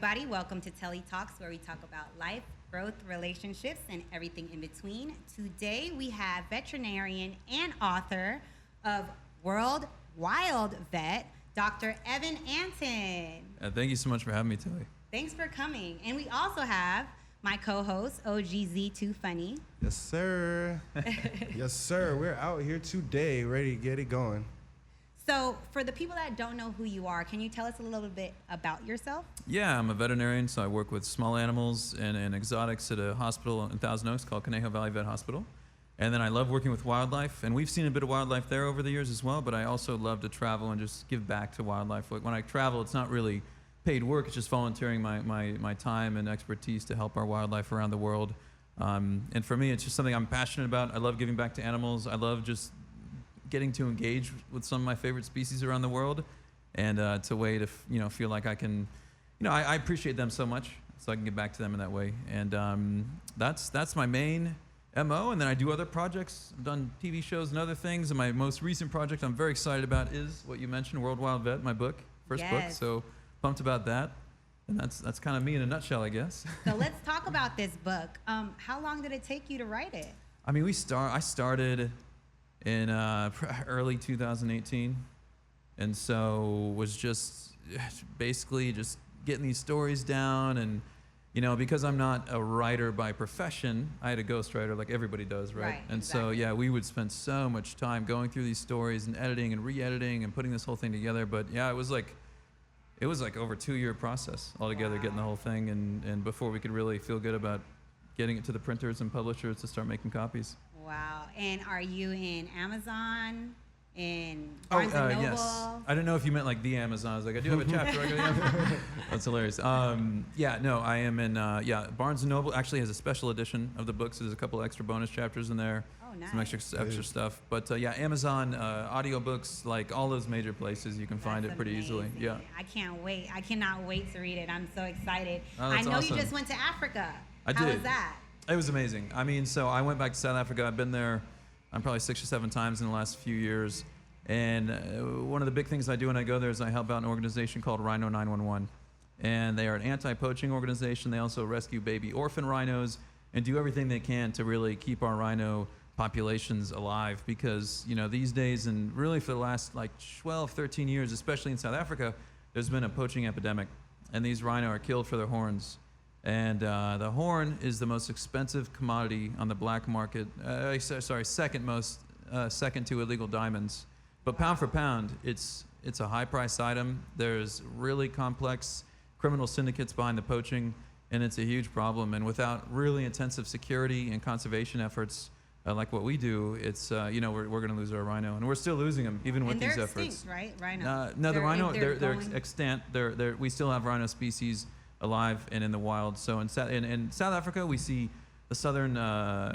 everybody. Welcome to Telli Talks, where we talk about life, growth, relationships, and everything in between. Today, we have veterinarian and author of World Wild Vet, Dr. Evan Antin. Thank you so much for having me, Telli. Thanks for coming. And we also have my co-host, OGZ2 Funny. Yes, sir. Yes, sir. We're out here today, ready to get it going. So for the people that don't know who you are, can you tell us a little bit about yourself? Yeah, I'm a veterinarian, so I work with small animals and exotics at a hospital in Thousand Oaks called Conejo Valley Vet Hospital. And then I love working with wildlife, and we've seen a bit of wildlife there over the years as well, but I also love to travel and just give back to wildlife. Like when I travel, it's not really paid work, it's just volunteering my time and expertise to help our wildlife around the world. And for me, it's just something I'm passionate about. I love giving back to animals. I love just getting to engage with some of my favorite species around the world, and it's a way to feel like I can, I appreciate them so much, so I can give back to them in that way. And that's my main MO. And then I do other projects. I've done TV shows and other things. And my most recent project I'm very excited about is what you mentioned, World Wild Vet, my book, first book. So pumped about that. And that's kind of me in a nutshell, I guess. So let's talk about this book. How long did it take you to write it? I mean, I started in early 2018, and so was just basically just getting these stories down. And because I'm not a writer by profession, I had a ghostwriter like everybody does, right? And exactly. So yeah, we would spend so much time going through these stories and editing and re-editing and putting this whole thing together. But yeah, it was like over a 2-year process altogether. Wow. Getting the whole thing, and before we could really feel good about getting it to the printers and publishers to start making copies. Wow. And are you in Amazon, in Barnes and Noble? Yes. I don't know if you meant like the Amazon. I was like, I do have a chapter. That's hilarious. Yeah, no, I am in, Barnes and Noble actually has a special edition of the books. There's a couple extra bonus chapters in there. Oh, nice. Some extra stuff. But yeah, Amazon, audiobooks, like all those major places, you can find it pretty easily. Yeah. I can't wait. I cannot wait to read it. I'm so excited. Oh, I know awesome. You just went to Africa. I How did. was that? It was amazing. I mean, so I went back to South Africa. I've been there, I'm probably 6 or 7 times in the last few years. And one of the big things I do when I go there is I help out an organization called Rhino 911. And they are an anti-poaching organization. They also rescue baby orphan rhinos and do everything they can to really keep our rhino populations alive. Because, these days, and really for the last like 12, 13 years, especially in South Africa, there's been a poaching epidemic. And these rhino are killed for their horns. And the horn is the most expensive commodity on the black market. Second to illegal diamonds. But pound for pound, it's a high-priced item. There's really complex criminal syndicates behind the poaching, and it's a huge problem. And without really intensive security and conservation efforts like what we do, it's we're going to lose our rhino, and we're still losing them even with these efforts. They're extinct, right? Rhino. No, the rhino they're extant. We still have rhino species alive and in the wild. So in South Africa, we see the southern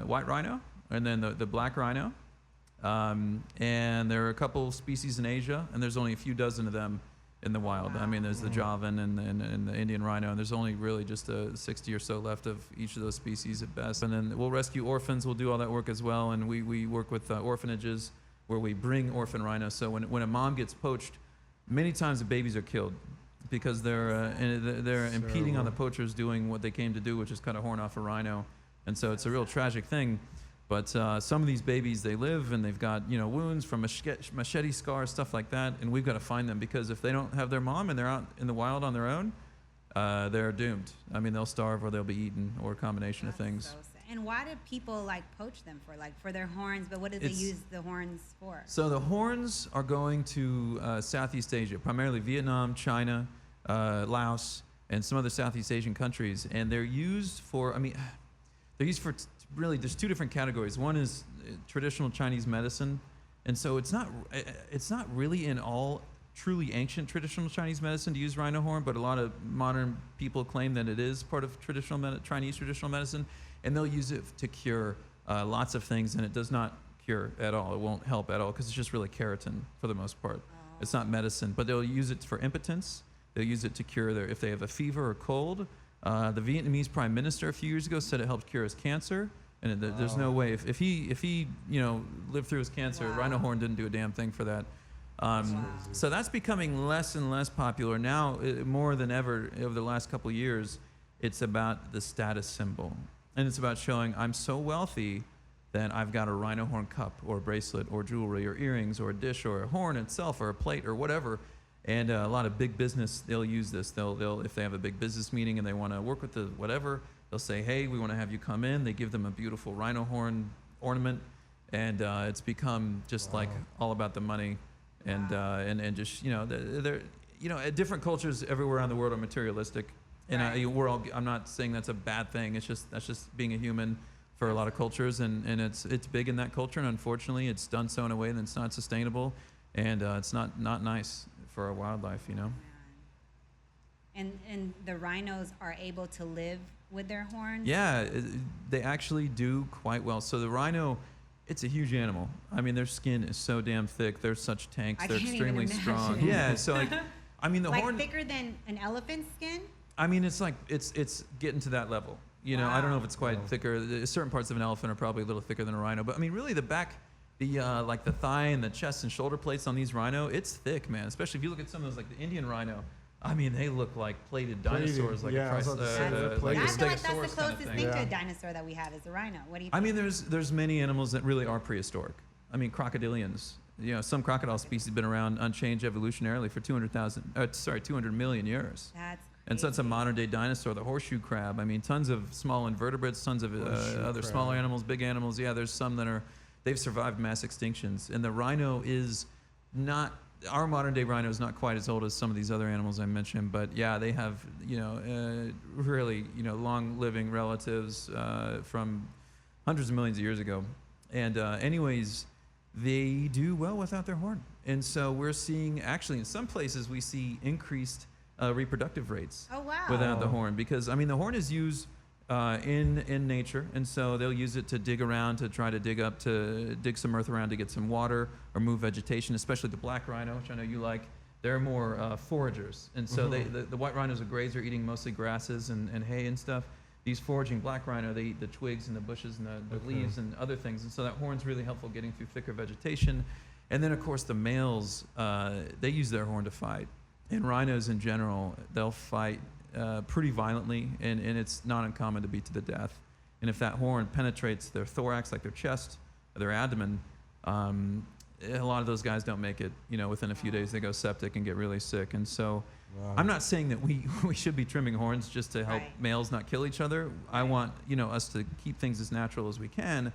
white rhino and then the black rhino. And there are a couple species in Asia, and there's only a few dozen of them in the wild. Wow. I mean, there's the Javan and the Indian rhino, and there's only really just 60 or so left of each of those species at best. And then we'll rescue orphans. We'll do all that work as well, and we work with orphanages where we bring orphan rhinos. So when a mom gets poached, many times the babies are killed because they're impeding on the poachers doing what they came to do, which is cut a horn off a rhino. And so it's a real tragic thing. But some of these babies, they live and they've got wounds from machete scars, stuff like that. And we've got to find them, because if they don't have their mom and they're out in the wild on their own, they're doomed. I mean, they'll starve or they'll be eaten, or a combination of things. So sad. And why do people poach them for? For their horns, but what do they use the horns for? So the horns are going to Southeast Asia, primarily Vietnam, China, Laos, and some other Southeast Asian countries. And they're used for, really, there's 2 different categories. One is traditional Chinese medicine, and so it's not really in all truly ancient traditional Chinese medicine to use rhino horn, but a lot of modern people claim that it is part of Chinese traditional medicine, and they'll use it to cure lots of things, and it does not cure at all. It won't help at all, because it's just really keratin for the most part. It's not medicine, but they'll use it for impotence. They'll use it to cure if they have a fever or cold. The Vietnamese prime minister a few years ago said it helped cure his cancer. And there's no way, if he lived through his cancer, rhino horn didn't do a damn thing for that. So that's becoming less and less popular now, more than ever over the last couple of years. It's about the status symbol, and it's about showing I'm so wealthy that I've got a rhino horn cup or bracelet or jewelry or earrings or a dish or a horn itself or a plate or whatever. And a lot of big business, they'll use this. They'll if they have a big business meeting and they want to work with the whatever, they'll say, hey, we want to have you come in. They give them a beautiful rhino horn ornament, and it's become just like all about the money, and just they're different cultures everywhere around the world are materialistic, and I'm not saying that's a bad thing. That's just being a human for a lot of cultures, and it's big in that culture, and unfortunately, it's done so in a way that's not sustainable, and it's not nice for our wildlife, And the rhinos are able to live with their horns? Yeah, they actually do quite well. So the rhino, it's a huge animal. I mean, their skin is so damn thick. They're such tanks. They're extremely strong. Yeah, so the horn, thicker than an elephant's skin? I mean, it's like it's getting to that level. I don't know if it's quite thicker. Certain parts of an elephant are probably a little thicker than a rhino, but I mean, really, the back, like the thigh and the chest and shoulder plates on these rhino, it's thick, man. Especially if you look at some of those, like the Indian rhino. I mean, they look like plated dinosaurs, like I feel like that's the closest thing to a dinosaur that we have is the rhino. What do you think? I mean, there's many animals that really are prehistoric. I mean, crocodilians. Some crocodile species have been around unchanged evolutionarily for 200 million years. That's crazy. And so it's a modern day dinosaur, the horseshoe crab. I mean, tons of small invertebrates, tons of other smaller animals, big animals. Yeah, there's some that they've survived mass extinctions. And the rhino is not, our modern day rhino is not quite as old as some of these other animals I mentioned, but yeah, they have, really, long living relatives from hundreds of millions of years ago. And anyways, they do well without their horn. And so we're seeing, actually in some places, we see increased reproductive rates without the horn, because I mean the horn is used in nature, and so they'll use it to dig around, to try to dig some earth around to get some water or move vegetation, especially the black rhino, which I know you like. They're more foragers, and so the white rhino's a grazer, eating mostly grasses and hay and stuff. These foraging black rhino, they eat the twigs and the bushes and the leaves and other things, and so that horn's really helpful getting through thicker vegetation. And then of course the males, they use their horn to fight. And rhinos in general, they'll fight pretty violently, and it's not uncommon to beat to the death. And if that horn penetrates their thorax, like their chest, or their abdomen, a lot of those guys don't make it. Within a few days they go septic and get really sick. And so I'm not saying that we should be trimming horns just to help males not kill each other. I want us to keep things as natural as we can.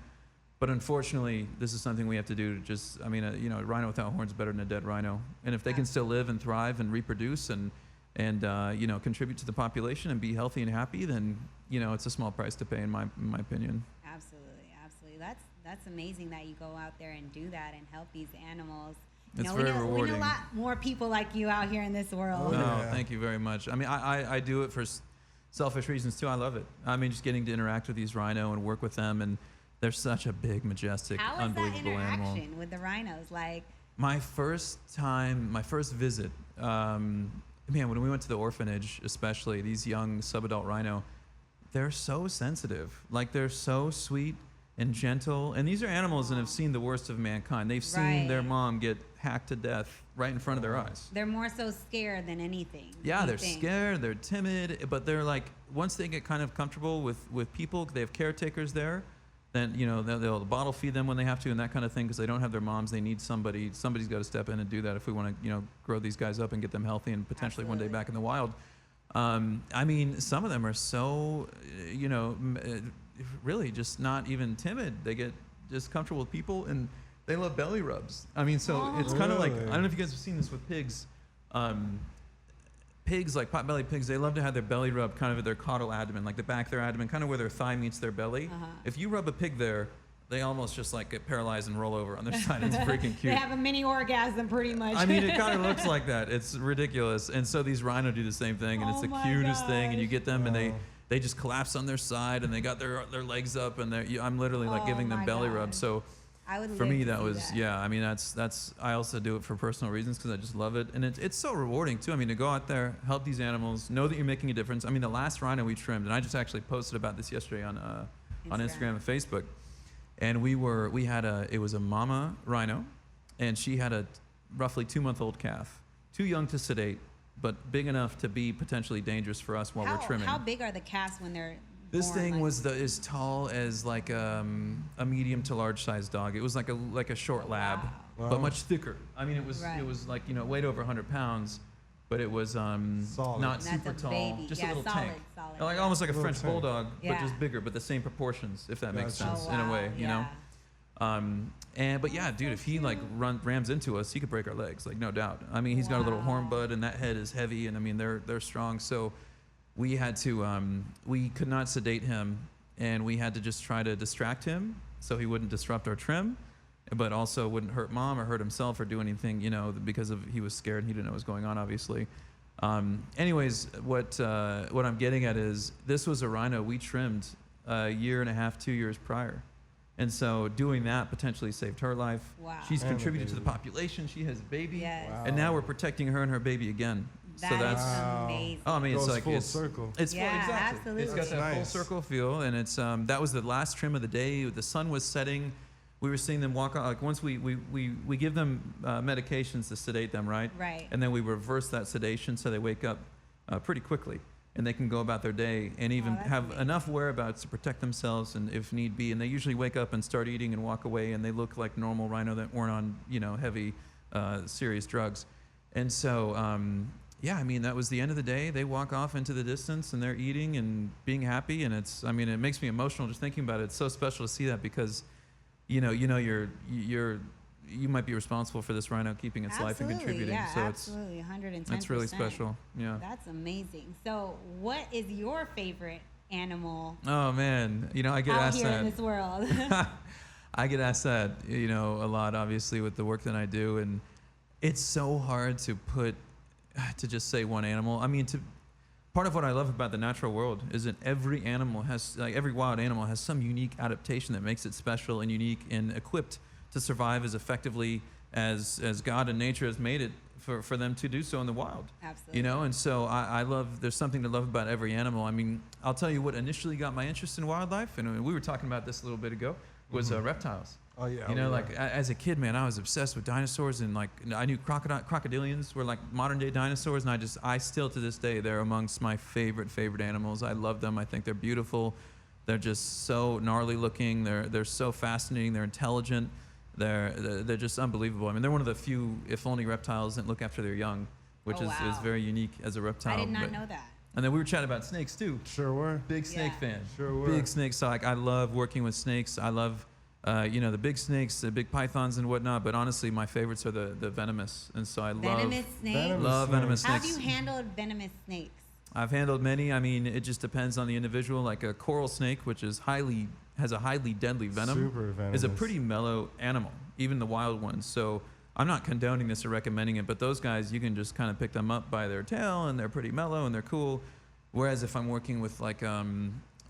But unfortunately, this is something we have to do. A rhino without horns is better than a dead rhino. And if they can still live and thrive and reproduce and contribute to the population and be healthy and happy, then it's a small price to pay, in my opinion. Absolutely. That's amazing that you go out there and do that and help these animals. It's very rewarding. We need a lot more people like you out here in this world. Thank you very much. I mean, I do it for selfish reasons too. I love it. I mean, just getting to interact with these rhino and work with them, and they're such a big, majestic, unbelievable animal. How was that interaction with the rhinos? Like my first visit, when we went to the orphanage, especially these young subadult rhino, they're so sensitive. Like they're so sweet and gentle. And these are animals that have seen the worst of mankind. They've seen their mom get hacked to death right in front of their eyes. They're more so scared than anything. Yeah, they're scared, they're timid, but they're like, once they get kind of comfortable with people, they have caretakers there, then they'll bottle feed them when they have to and that kind of thing, because they don't have their moms. They need somebody's got to step in and do that if we want to grow these guys up and get them healthy and potentially one day back in the wild. I mean, some of them are so really just not even timid. They get just comfortable with people, and they love belly rubs. I mean, so it's kind of like, I don't know if you guys have seen this with pigs. Pigs, like pot-bellied pigs, they love to have their belly rubbed kind of at their caudal abdomen, like the back of their abdomen, kind of where their thigh meets their belly. If you rub a pig there, they almost just like get paralyzed and roll over on their side. It's freaking cute. They have a mini orgasm pretty much. I mean, it kind of looks like that. It's ridiculous. And so these rhino do the same thing, and it's the cutest thing. And you get them, and they just collapse on their side, and they got their legs up, and I'm literally like giving them belly rubs. So for me, that was I mean, that's I also do it for personal reasons because I just love it, and it's so rewarding too. I mean, to go out there, help these animals, know that you're making a difference. I mean, the last rhino we trimmed, and I just actually posted about this yesterday on Instagram and Facebook, and it was a mama rhino, and she had a roughly 2-month-old calf, too young to sedate, but big enough to be potentially dangerous for us while we're trimming. How big are the calves when they're This born, thing like? was as tall as like a medium to large sized dog. It was like a short lab, Wow. but much thicker. I mean, it was Right. like, you know, weighed over 100 pounds, but it was Solid. not That's super a tall, baby. just Yeah, a little solid, tank, solid, like yeah. almost like a Little French tank. bulldog, Yeah. but just bigger, but the same proportions, if that makes Gotcha. sense Oh, in a wow, way, you know. yeah. But yeah, dude, if he like rams into us, he could break our legs, like no doubt. I mean, he's got a little horn Wow. bud, and that head is heavy, and I mean they're strong. So we had to we could not sedate him, and we had to just try to distract him so he wouldn't disrupt our trim, but also wouldn't hurt mom or hurt himself or do anything, you know, because of he was scared and he didn't know what was going on, obviously. Anyways, what I'm getting at is this was a rhino we trimmed a year and a half, 2 years prior. And so doing that potentially saved her life. Wow. She's And the contributed to the baby. population. She has a baby. Yes. Wow. And now we're protecting her and her baby again. That so is that's Wow. amazing. oh, I mean, Goes it's like full it's circle. It's Yeah, full, exactly. absolutely. It's got That's that full nice. circle feel, and it's that was the last trim of the day. The sun was setting. We were seeing them walk out. Like once we give them medications to sedate them, right? Right. And then we reverse that sedation so they wake up pretty quickly, and they can go about their day and even that's have amazing. enough whereabouts to protect themselves, and if need be. And they usually wake up and start eating and walk away, and they look like normal rhino that weren't on, you know, heavy, serious drugs. And so, yeah, I mean, that was the end of the day. They walk off into the distance, and they're eating and being happy. And it's, I mean, it makes me emotional just thinking about it. It's so special to see that because, you might be responsible for this rhino keeping its life and contributing. Yeah, So absolutely, 110%. it's really special. Yeah. That's amazing. So, what is your favorite animal Oh man, you know, I get out asked here that. in this world? I get asked that, you know, a lot, obviously, with the work that I do, and it's so hard to just say one animal. I mean, part of what I love about the natural world is that every animal has, like every wild animal has some unique adaptation that makes it special and unique and equipped to survive as effectively as God and nature has made it for them to do so in the wild. Absolutely. You know, and so I love, there's something to love about every animal. I mean, I'll tell you what initially got my interest in wildlife, and we were talking about this a little bit ago, was reptiles. Oh yeah. You know, like as a kid, man, I was obsessed with dinosaurs, and like I knew crocodilians were like modern day dinosaurs, and I still to this day, they're amongst my favorite animals. I love them. I think they're beautiful. They're just so gnarly looking. They're so fascinating. They're intelligent. They're just unbelievable. I mean, they're one of the few, if only, reptiles that look after their young, which Oh, is wow. very unique as a reptile. I did not But- know that. And then we were chatting about snakes too. Sure were. Big snake Yeah. fan. Sure were. Big snakes. So like, I love working with snakes. I love, the big snakes, the big pythons and whatnot. But honestly, my favorites are the venomous. And so I Venomous snakes? love venomous How snakes. have you handled venomous snakes? I've handled many. I mean, it just depends on the individual. Like a coral snake, which is has a highly deadly venom, Super venomous. is a pretty mellow animal, even the wild ones. So I'm not condoning this or recommending it, but those guys, you can just kind of pick them up by their tail, and they're pretty mellow and they're cool. Whereas if I'm working with like,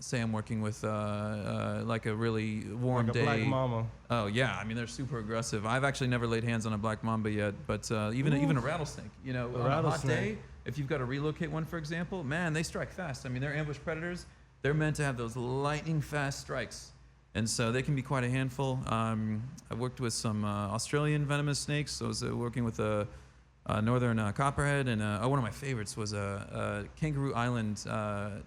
say I'm working with like a really warm like a day. black mama. Oh yeah, I mean they're super aggressive. I've actually never laid hands on a black mamba yet, but even a rattlesnake. You know, on a hot rattlesnake. day, if you've got to relocate one, for example, man, they strike fast. I mean, they're ambush predators. They're meant to have those lightning fast strikes, and so they can be quite a handful. I've worked with some Australian venomous snakes. I was working with a northern copperhead, and one of my favorites was a Kangaroo Island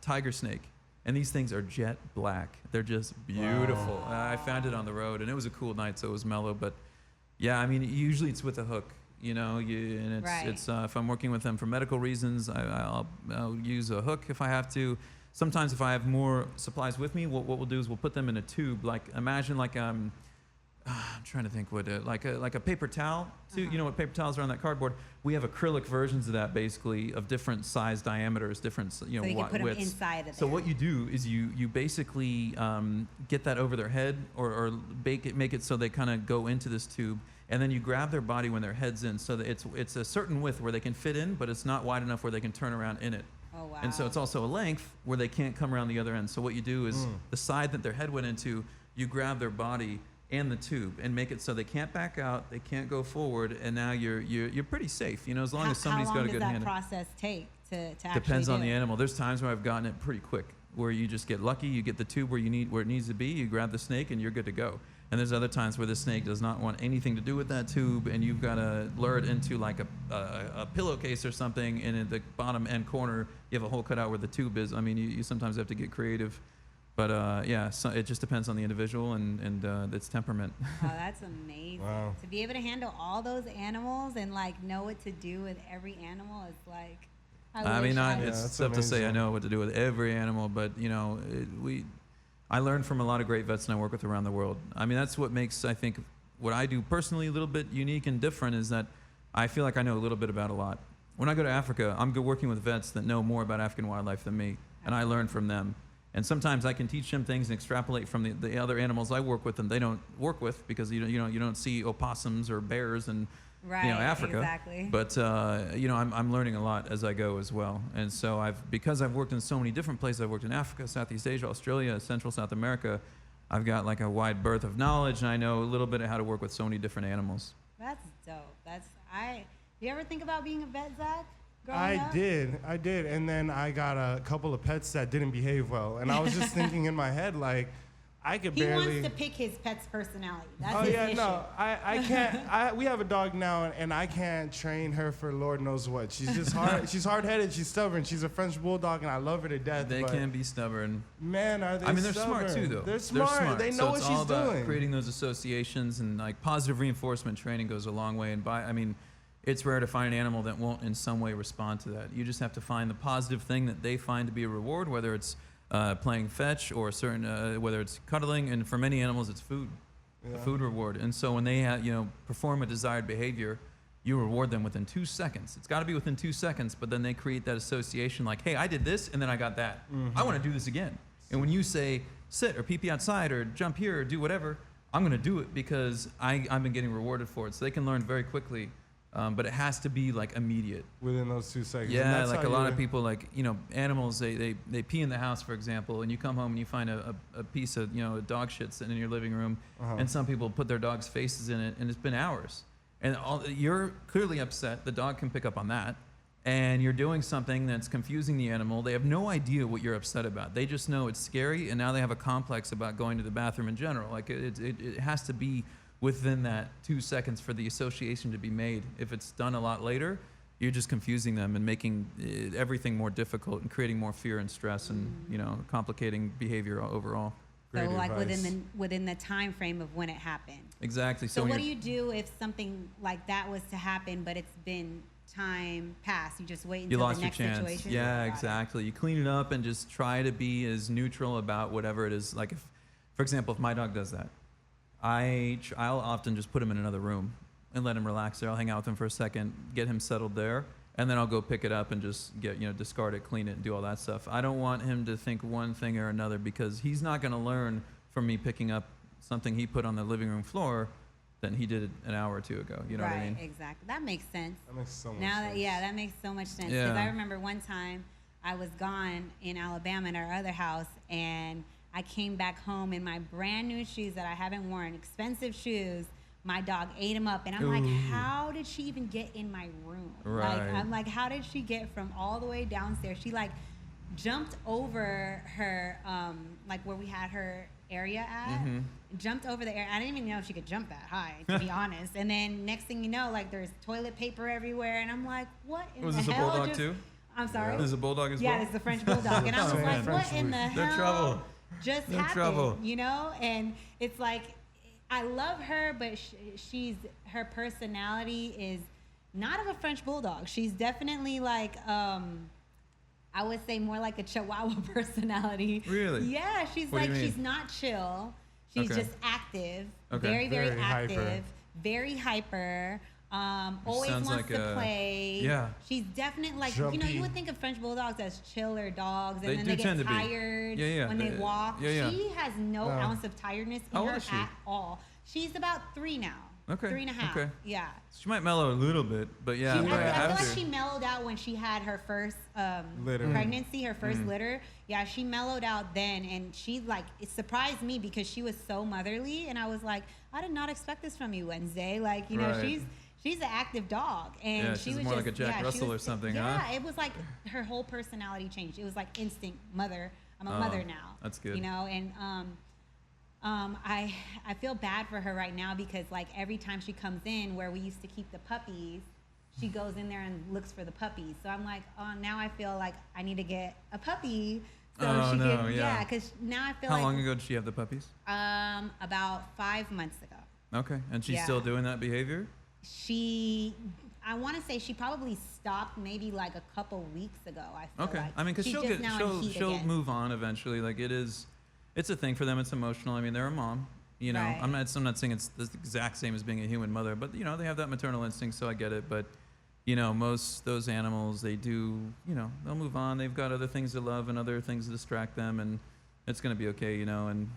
tiger snake. And these things are jet black. They're just beautiful. Wow. I found it on the road, and it was a cool night, so it was mellow. But yeah, I mean, usually it's with a hook, you know, and it's Right. it's if I'm working with them for medical reasons, I'll use a hook if I have to. Sometimes if I have more supplies with me, what we'll do is we'll put them in a tube. Like imagine like I'm trying to think what like a paper towel. Too. You know what paper towels are on that cardboard? We have acrylic versions of that, basically, of different size diameters, different So you can put them widths. inside of So there. what you do is you basically get that over their head or make it so they kind of go into this tube, and then you grab their body when their head's in, so that it's a certain width where they can fit in, but it's not wide enough where they can turn around in it. Oh, wow. And so it's also a length where they can't come around the other end. So what you do is the side that their head went into, you grab their body and the tube and make it so they can't back out, they can't go forward, and now you're pretty safe, you know, as long as somebody's got a good hand. How long does that process take to actually Depends on do the it? animal. There's times where I've gotten it pretty quick, where you just get lucky, you get the tube where it needs to be, you grab the snake, and you're good to go. And there's other times where the snake does not want anything to do with that tube, and you've got to lure it into like a pillowcase or something, and in the bottom end corner, you have a hole cut out where the tube is. I mean, you sometimes have to get creative. But yeah, so it just depends on the individual and its temperament. Oh, that's amazing. Wow. To be able to handle all those animals and like know what to do with every animal is like. It's tough to say I know what to do with every animal, but you know, I learned from a lot of great vets that I work with around the world. I mean, that's what makes, I think, what I do personally a little bit unique and different is that I feel like I know a little bit about a lot. When I go to Africa, I'm good working with vets that know more about African wildlife than me, and I learn from them. And sometimes I can teach them things and extrapolate from the other animals I work with and they don't work with, because you don't see opossums or bears in Africa. Exactly. But I'm learning a lot as I go as well. And so because I've worked in so many different places, I've worked in Africa, Southeast Asia, Australia, Central South America, I've got like a wide berth of knowledge, and I know a little bit of how to work with so many different animals. That's dope. You ever think about being a vet, Zach? I did, and then I got a couple of pets that didn't behave well, and I was just thinking in my head, like, I could barely. He wants to pick his pet's personality. That's his issue. No, I can't. We have a dog now, and I can't train her for Lord knows what. She's just hard. She's hard-headed. She's stubborn. She's a French bulldog, and I love her to death. They can be stubborn. Man, are they? I mean, they're stubborn. smart too, though. They're smart. They know so what it's she's all about doing. Creating those associations, and like positive reinforcement training goes a long way. And it's rare to find an animal that won't in some way respond to that. You just have to find the positive thing that they find to be a reward, whether it's playing fetch or a certain, whether it's cuddling, and for many animals it's food, a food reward. And so when they perform a desired behavior, you reward them within 2 seconds. It's got to be within 2 seconds, but then they create that association like, hey, I did this and then I got that. Mm-hmm. I want to do this again. And when you say sit or pee outside or jump here or do whatever, I'm going to do it because I've been getting rewarded for it. So they can learn very quickly. But it has to be like immediate. Within those 2 seconds. Yeah, like a lot of people, like, animals, they pee in the house, for example, and you come home and you find a piece of, a dog shit sitting in your living room, and some people put their dog's faces in it, and it's been hours. And you're clearly upset. The dog can pick up on that. And you're doing something that's confusing the animal. They have no idea what you're upset about. They just know it's scary, and now they have a complex about going to the bathroom in general. Like, it has to be within that 2 seconds for the association to be made. If it's done a lot later, you're just confusing them and making everything more difficult and creating more fear and stress and complicating behavior overall. So like within the time frame of when it happened. Exactly. So what do you do if something like that was to happen, but it's been time past? You just wait until the next situation? Yeah, exactly. You clean it up and just try to be as neutral about whatever it is. Like, if, for example, if my dog does that, I'll often just put him in another room and let him relax there. I'll hang out with him for a second, get him settled there, and then I'll go pick it up and just discard it, clean it, and do all that stuff. I don't want him to think one thing or another, because he's not going to learn from me picking up something he put on the living room floor than he did an hour or two ago. You know what I mean? Right, exactly. That makes sense. That makes so much sense. That makes so much sense. Because I remember one time I was gone in Alabama in our other house, and I came back home in my brand new shoes that I haven't worn, expensive shoes. My dog ate them up, and I'm like, how did she even get in my room? Right. Like, I'm like, how did she get from all the way downstairs? She like jumped over her, like where we had her area at, jumped over the area. I didn't even know she could jump that high, to be honest. And then next thing you know, like there's toilet paper everywhere, and I'm like, what in Was the this hell? a bulldog too? I'm sorry? This is a bulldog as well? Yeah, it's a French bulldog. And I was like, what in the hell? They're trouble. Just No happened, trouble. And it's like, I love her, but her personality is not of a French bulldog. She's definitely like, I would say more like a Chihuahua personality. Really? Yeah, she's not chill. She's just active, very, very active, hyper. Very hyper. Always sounds wants like to play. Yeah. She's definitely like, Jumpy. you would think of French bulldogs as chiller dogs, and They then do they get tend to be. tired Yeah, when they walk. yeah. She has no ounce of tiredness in How old her is she? at all. She's about 3 now. Okay. 3.5. Okay. Yeah. She might mellow a little bit, but yeah. I feel after. like she mellowed out when she had her first Litter. pregnancy, her first litter. Yeah, she mellowed out then, and she like, it surprised me because she was so motherly, and I was like, I did not expect this from you, Wednesday. Like, Right. she's an active dog, and Yeah, she she's was more just, like a Jack Russell or something, yeah, huh? it was like her whole personality changed. It was like instinct mother. I'm a mother now. That's good. And I feel bad for her right now because like every time she comes in where we used to keep the puppies, she goes in there and looks for the puppies. So I'm like, oh, now I feel like I need to get a puppy. So Oh, she no, could, yeah. because now I feel How like long ago did she have the puppies? about 5 months ago. Okay, and she's Yeah. still doing that behavior? I want to say she probably stopped maybe like a couple weeks ago. I feel Okay, like. I mean, because She's she'll just get now in heat she'll again. move on eventually. Like it's a thing for them. It's emotional. I mean, they're a mom. You know, Right. I'm not saying it's the exact same as being a human mother, but you know, they have that maternal instinct, so I get it. But you know, most those animals, they do. You know, they'll move on. They've got other things to love and other things to distract them, and it's gonna be okay. You know, and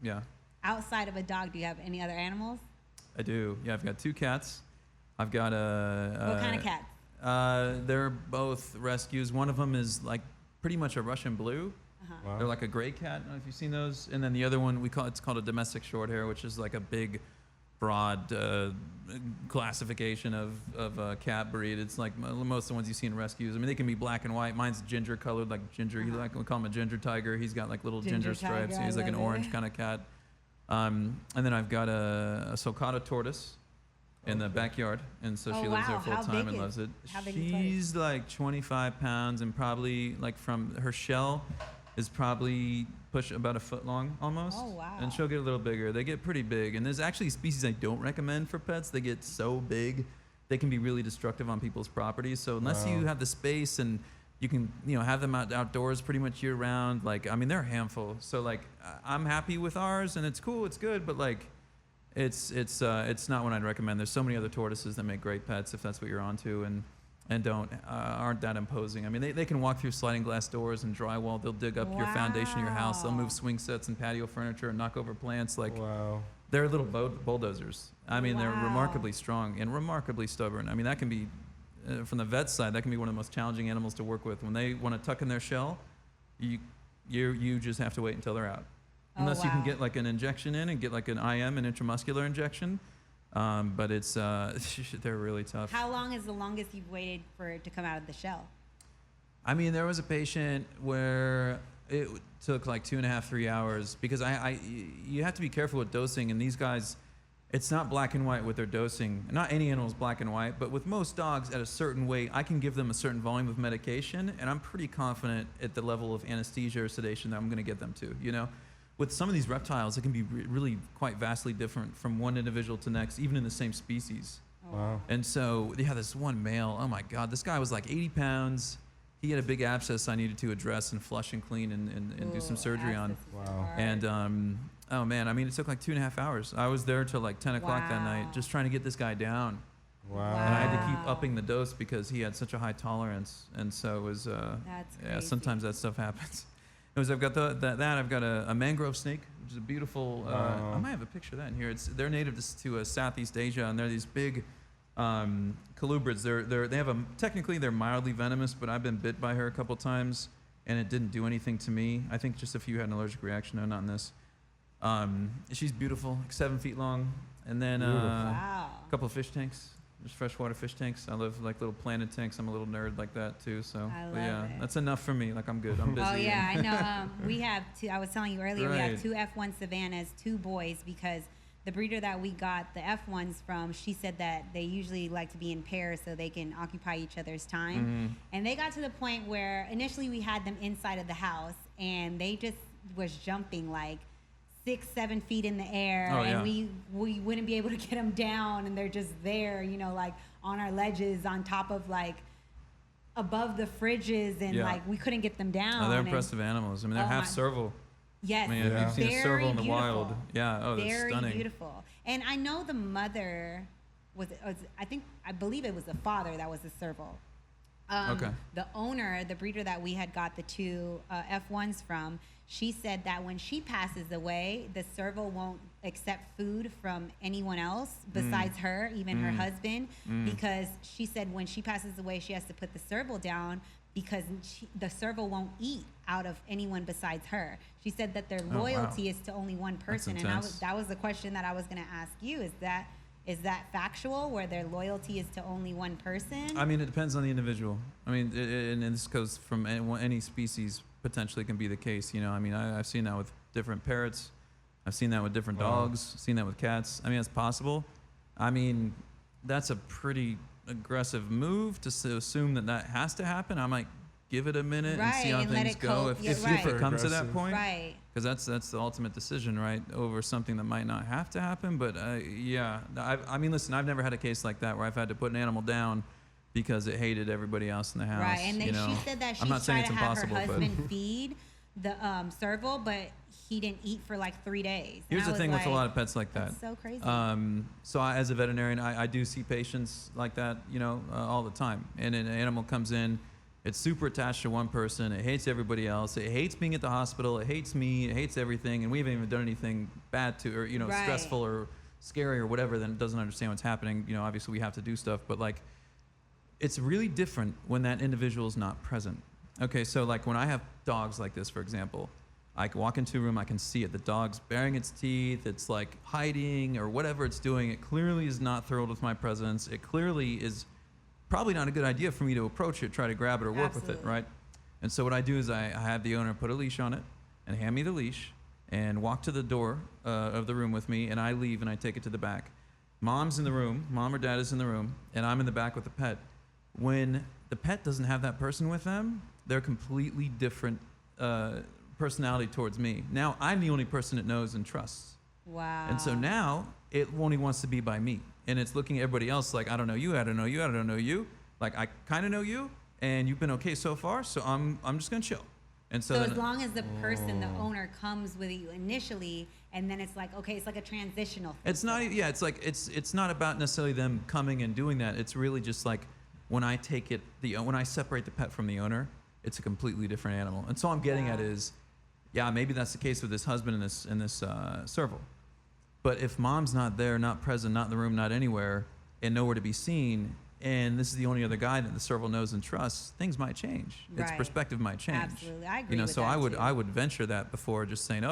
yeah. Outside of a dog, do you have any other animals? I do. Yeah, I've got 2 cats. I've got What kind of cats? They're both rescues. One of them is like pretty much a Russian blue. Wow. They're like a gray cat. I don't know if you've seen those. And then the other one it's called a domestic short hair, which is like a big, broad classification of cat breed. It's like most of the ones you see in rescues. I mean, they can be black and white. Mine's ginger colored, like ginger. We call him a ginger tiger. He's got like little ginger stripes. tiger, He's I like an love it. orange kind of cat. And then I've got a Socata Tortoise in the backyard, and so she lives there full How time big and is- loves it. how big is Tortoise? She's like 25 pounds, and probably like from her shell is probably push about a foot long almost. Oh, wow. And she'll get a little bigger. They get pretty big, and there's actually species I don't recommend for pets. They get so big, they can be really destructive on people's properties. So unless Wow. you have the space and you can, you know, have them outdoors pretty much year round. Like, I mean, they're a handful. So like, I'm happy with ours, and it's cool, it's good, but like, it's not one I'd recommend. There's so many other tortoises that make great pets if that's what you're onto, and aren't that imposing. I mean, they can walk through sliding glass doors and drywall. They'll dig up your foundation of your house. They'll move swing sets and patio furniture and knock over plants. Like, Wow. they're little bulldozers. I mean, they're Wow. remarkably strong and remarkably stubborn. I mean, that can be, from the vet side, that can be one of the most challenging animals to work with. When they want to tuck in their shell, you just have to wait until they're out. Oh, Unless you can wow. get like an injection in and get like an IM, an intramuscular injection. But it's they're really tough. How long is the longest you've waited for it to come out of the shell? I mean, there was a patient where it took like 2.5, 3 hours because you have to be careful with dosing, and these guys, it's not black and white with their dosing. Not any animal is black and white, but with most dogs at a certain weight, I can give them a certain volume of medication, and I'm pretty confident at the level of anesthesia or sedation that I'm going to get them to, you know? With some of these reptiles, it can be really quite vastly different from one individual to next, even in the same species. Wow. And so, yeah, this one male, oh my God, this guy was like 80 pounds. He had a big abscess I needed to address and flush and clean and do some surgery on. Wow. And, oh man, I mean, it took like 2.5 hours. I was there till like 10 o'clock that Wow. night, just trying to get this guy down. Wow. And I had to keep Wow. upping the dose because he had such a high tolerance. And so it was, That's yeah, crazy. sometimes that stuff happens. I've got I've got a mangrove snake, which is a beautiful. Wow. I might have a picture of that in here. They're native to Southeast Asia, and they're these big colubrids. They have technically they're mildly venomous, but I've been bit by her a couple times, and it didn't do anything to me. I think just a few had an allergic reaction. No, not in this. She's beautiful, like 7 feet long, and then Wow. a couple of fish tanks. Just freshwater fish tanks. I love like little planted tanks. I'm a little nerd like that too. So, I but yeah, love it. that's enough for me. Like I'm good. I'm busy. Oh yeah, I know. We have two. I was telling you earlier, we Right. have 2 F1 Savannahs, 2 boys, because the breeder that we got the F1s from, she said that they usually like to be in pairs so they can occupy each other's time. Mhm. And they got to the point where initially we had them inside of the house, and they just was jumping like 6, 7 feet in the air, Oh, and yeah. we wouldn't be able to get them down, and they're just there, you know, like on our ledges, on top of like above the fridges, and Yeah. like we couldn't get them down. Oh, they're and- impressive animals. I mean, they're Oh, half my- serval. Yes, I mean, Yeah. if you've seen a very serval in the beautiful. wild, yeah. Oh, they're Very stunning. beautiful. And I know the mother I believe it was the father that was the serval. Okay. The owner, the breeder that we had got the 2 F1s from, she said that when she passes away, the serval won't accept food from anyone else besides her, even her husband, because she said when she passes away, she has to put the serval down because the serval won't eat out of anyone besides her. She said that their wow. loyalty is to only one person, and intense. that was the question that I was going to ask you. Is that factual, where their loyalty is to only one person? I mean, it depends on the individual. I mean, and this goes from any species potentially can be the case. You know, I mean, I've seen that with different parrots, I've seen that with different dogs, seen that with cats. I mean, it's possible. I mean, that's a pretty aggressive move to assume that has to happen. I might give it a minute and see how things go if it comes to that point. Right. Because that's the ultimate decision, right, over something that might not have to happen. But yeah, I mean, listen, I've never had a case like that where I've had to put an animal down because it hated everybody else in the house. Right, and then she said that she tried to have her husband feed the serval, but he didn't eat for like 3 days. Here's the thing with a lot of pets like that. That's so crazy. So as a veterinarian, I do see patients like that, all the time. And an animal comes in, it's super attached to one person. It hates everybody else. It hates being at the hospital. It hates me. It hates everything. And we haven't even done anything bad to, or stressful or scary or whatever. Then it doesn't understand what's happening. Obviously we have to do stuff, but like, it's really different when that individual is not present. Okay, so like when I have dogs like this, for example, I can walk into a room, I can see it. The dog's baring its teeth. It's like hiding or whatever it's doing. It clearly is not thrilled with my presence. It clearly is probably not a good idea for me to approach it, try to grab it or work with it, right? And so what I do is I have the owner put a leash on it and hand me the leash and walk to the door of the room with me, and I leave and I take it to the back. Mom's in the room, mom or dad is in the room, and I'm in the back with the pet. When the pet doesn't have that person with them, they're completely different personality towards me. Now I'm the only person it knows and trusts. Wow. And so now it only wants to be by me. And it's looking at everybody else like, I don't know you, I don't know you, I don't know you. Like, I kind of know you, and you've been okay so far, so I'm just going to chill. And so as long as the person, the owner, comes with you initially, and then it's like, okay, it's like a transitional thing. It's not, yeah, it's like, it's not about necessarily them coming and doing that. It's really just like, when I take it, when I separate the pet from the owner, it's a completely different animal. And so all I'm getting at is, yeah, maybe that's the case with this husband and this serval. But if mom's not there, not present, not in the room, not anywhere, and nowhere to be seen, and this is the only other guy that the serval knows and trusts, things might change. Right. Its perspective might change. Absolutely, I agree with so that I would venture that before just saying,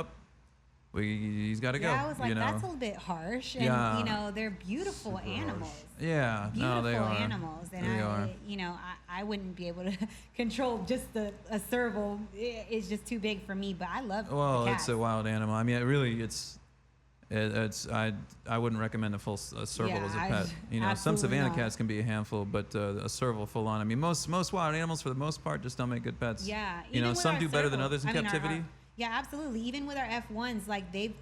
he's got to go. Yeah, I was like, that's a little bit harsh. And, they're beautiful Super animals. harsh. Yeah, Beautiful they are. animals. And They are. I wouldn't be able to control just a serval. It's just too big for me, but I love the cats. It's a wild animal. I mean, I wouldn't recommend a full serval as a pet. Some Savannah cats can be a handful, but a serval full on. I mean, most wild animals for the most part just don't make good pets. Yeah. Some do better than others in captivity. Yeah, absolutely. Even with our F1s, like they've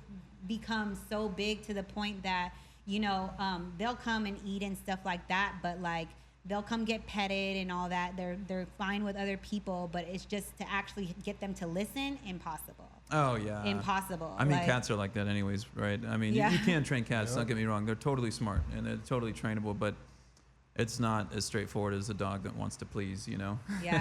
become so big to the point that, they'll come and eat and stuff like that, but like they'll come get petted and all that. They're fine with other people, but it's just to actually get them to listen, impossible. Oh yeah. Impossible. I mean, cats are like that anyways, right? I mean, you can train cats, don't get me wrong. They're totally smart and they're totally trainable, but it's not as straightforward as a dog that wants to please, Yeah,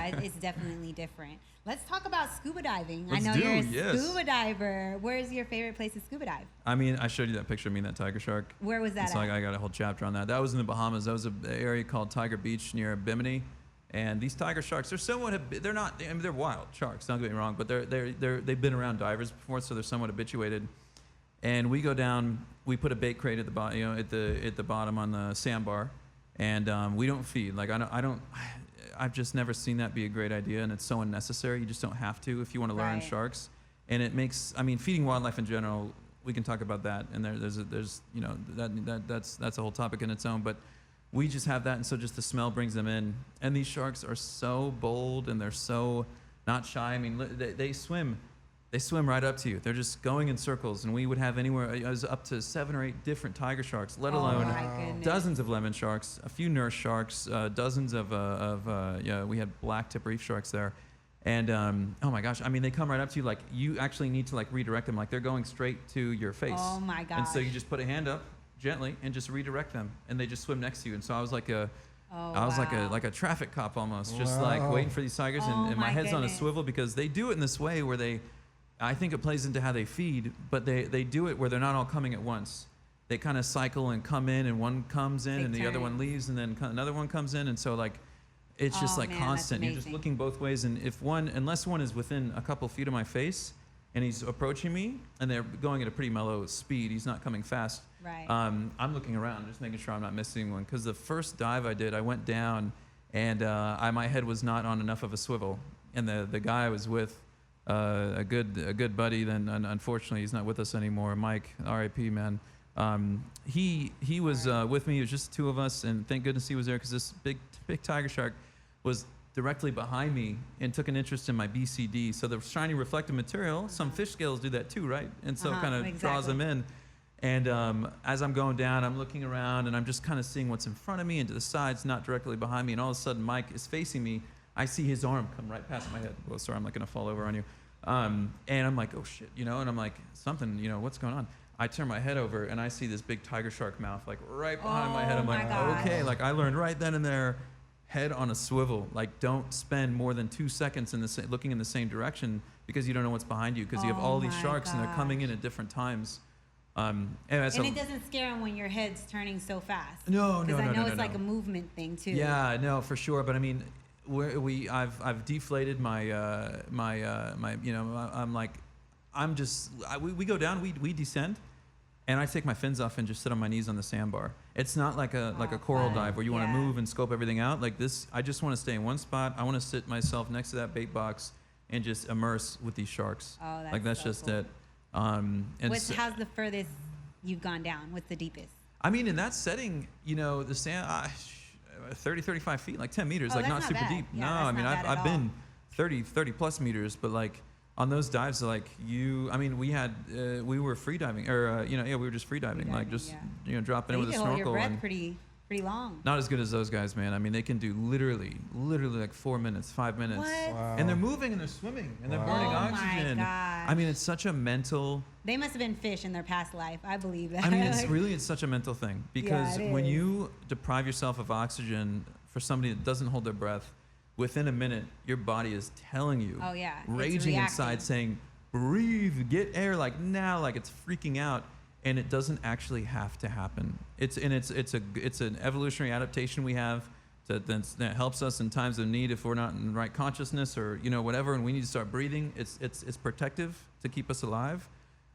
it's definitely different. Let's talk about scuba diving. I know you're a scuba diver. Where's your favorite place to scuba dive? I mean, I showed you that picture of me and that tiger shark. Where was that at? I got a whole chapter on that. That was in the Bahamas. That was an area called Tiger Beach near Bimini. And these tiger sharks, they're not, I mean, they're wild sharks, don't get me wrong, but they've been around divers before, so they're somewhat habituated. And we go down, we put a bait crate at the bottom, at the bottom on the sandbar, and we don't feed. Like I've just never seen that be a great idea, and it's so unnecessary. You just don't have to if you want to learn sharks. And it makes, I mean, feeding wildlife in general, we can talk about that, and there's that's a whole topic in its own, but we just have that, and so just the smell brings them in. And these sharks are so bold, and they're so not shy. I mean, they swim right up to you. They're just going in circles, and we would have anywhere, it was up to 7 or 8 different tiger sharks, let alone dozens of lemon sharks, a few nurse sharks, dozens of we had black tip reef sharks there. And oh my gosh, I mean, they come right up to you, like you actually need to like redirect them, like they're going straight to your face. Oh my gosh. And so you just put a hand up gently and just redirect them, and they just swim next to you. And so I was like like a traffic cop almost, just like waiting for these tigers, and my head's on a swivel because they do it in this way where I think it plays into how they feed, but they do it where they're not all coming at once. They kind of cycle and come in, and one comes in and the other one leaves, and then another one comes in, and so like it's just like constant. You're just looking both ways, and unless one is within a couple feet of my face and he's approaching me and they're going at a pretty mellow speed, he's not coming fast. Right. I'm looking around, just making sure I'm not missing one, because the first dive I did, I went down and my head was not on enough of a swivel, and the guy I was with a good buddy. Then unfortunately he's not with us anymore. Mike, R.I.P. man. He was with me. It was just two of us, and thank goodness he was there because this big tiger shark was directly behind me and took an interest in my BCD. So the shiny reflective material, some fish scales do that too, right? And so it kind of draws them in. And as I'm going down, I'm looking around and I'm just kind of seeing what's in front of me and to the sides, not directly behind me. And all of a sudden, Mike is facing me. I see his arm come right past my head. Well, sorry, I'm not going to fall over on you. And I'm like, oh shit, and I'm like, something, what's going on? I turn my head over and I see this big tiger shark mouth like right behind my head. I'm like, okay, like I learned right then and there, head on a swivel. Like don't spend more than 2 seconds looking in the same direction because you don't know what's behind you because you have all these sharks and they're coming in at different times. And it doesn't scare them when your head's turning so fast. No. Because I know it's like a movement thing too. Yeah, no, for sure. But I mean, I've deflated my we go down, we descend, and I take my fins off and just sit on my knees on the sandbar. It's not like a coral dive where you want to move and scope everything out. Like this, I just want to stay in one spot. I want to sit myself next to that bait box and just immerse with these sharks. Oh, that's just cool. it. How's the furthest you've gone down? What's the deepest? I mean, in that setting, the sand, 30, 35 feet, like 10 meters, like not super deep. Yeah, no, I mean, I've been 30 plus meters, but like on those dives, like we were free diving, or we were just free diving, like just dropping in with a snorkel. You can hold your breath pretty long. Not as good as those guys, man. I mean, they can do literally like 4 minutes, 5 minutes. What? Wow. And they're moving and they're swimming and they're burning oxygen. My gosh. I mean, it's such a mental. They must have been fish in their past life. I believe that. I mean, it's such a mental thing because when is. you deprive yourself of oxygen for somebody that doesn't hold their breath, within a minute, your body is telling you, raging inside, saying, breathe, get air, like now, like it's freaking out. And it doesn't actually have to happen. It's an evolutionary adaptation we have that helps us in times of need if we're not in the right consciousness or whatever, and we need to start breathing. It's protective to keep us alive,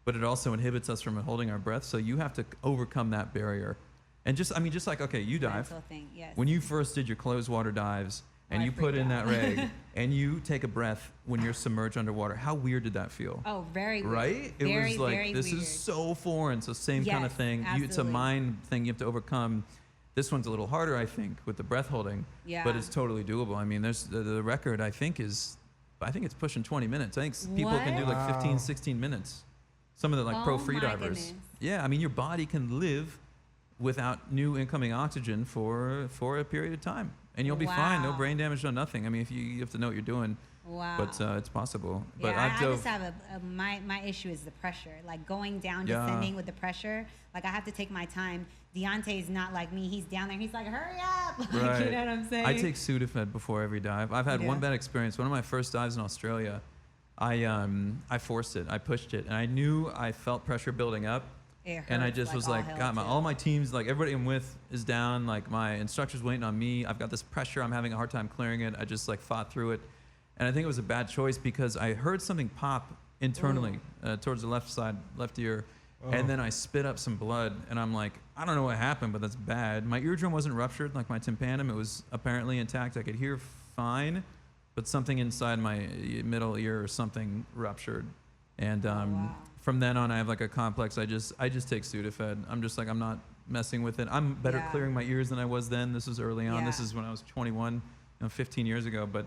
but it also inhibits us from holding our breath. So you have to overcome that barrier. And just like you dive. Thing, yes. When you first did your closed water dives and you put in that rig and you take a breath when you're submerged underwater, how weird did that feel? Oh, very weird. Right? It was like, this is so foreign. So same kind of thing. It's a mind thing you have to overcome. This one's a little harder, I think, with the breath holding. Yeah. But it's totally doable. I mean, there's the record, I think it's pushing 20 minutes. I think people can do like 15, 16 minutes. Some of the pro free divers. Goodness. Yeah, I mean, your body can live without new incoming oxygen for a period of time. And you'll be fine. No brain damage, no nothing. I mean, if you have to know what you're doing. Wow. But it's possible. Yeah, But I just have my issue is the pressure. Like going down, descending with the pressure. Like I have to take my time. Deontay's not like me. He's down there. He's like, hurry up. Like, right. You know what I'm saying? I take Sudafed before every dive. I've had one bad experience. One of my first dives in Australia, I forced it. I pushed it. And I knew I felt pressure building up. And I just was like, God, all my teams, like everybody I'm with is down. Like my instructor's waiting on me. I've got this pressure. I'm having a hard time clearing it. I just like fought through it. And I think it was a bad choice because I heard something pop internally towards the left ear. And then I spit up some blood. And I'm like, I don't know what happened, but that's bad. My eardrum wasn't ruptured, like my tympanum. It was apparently intact. I could hear fine, but something inside my middle ear or something ruptured. And from then on, I have like a complex. I just take Sudafed. I'm just like, I'm not messing with it. I'm better clearing my ears than I was then. This was early on. This is when I was 21, 15 years ago. But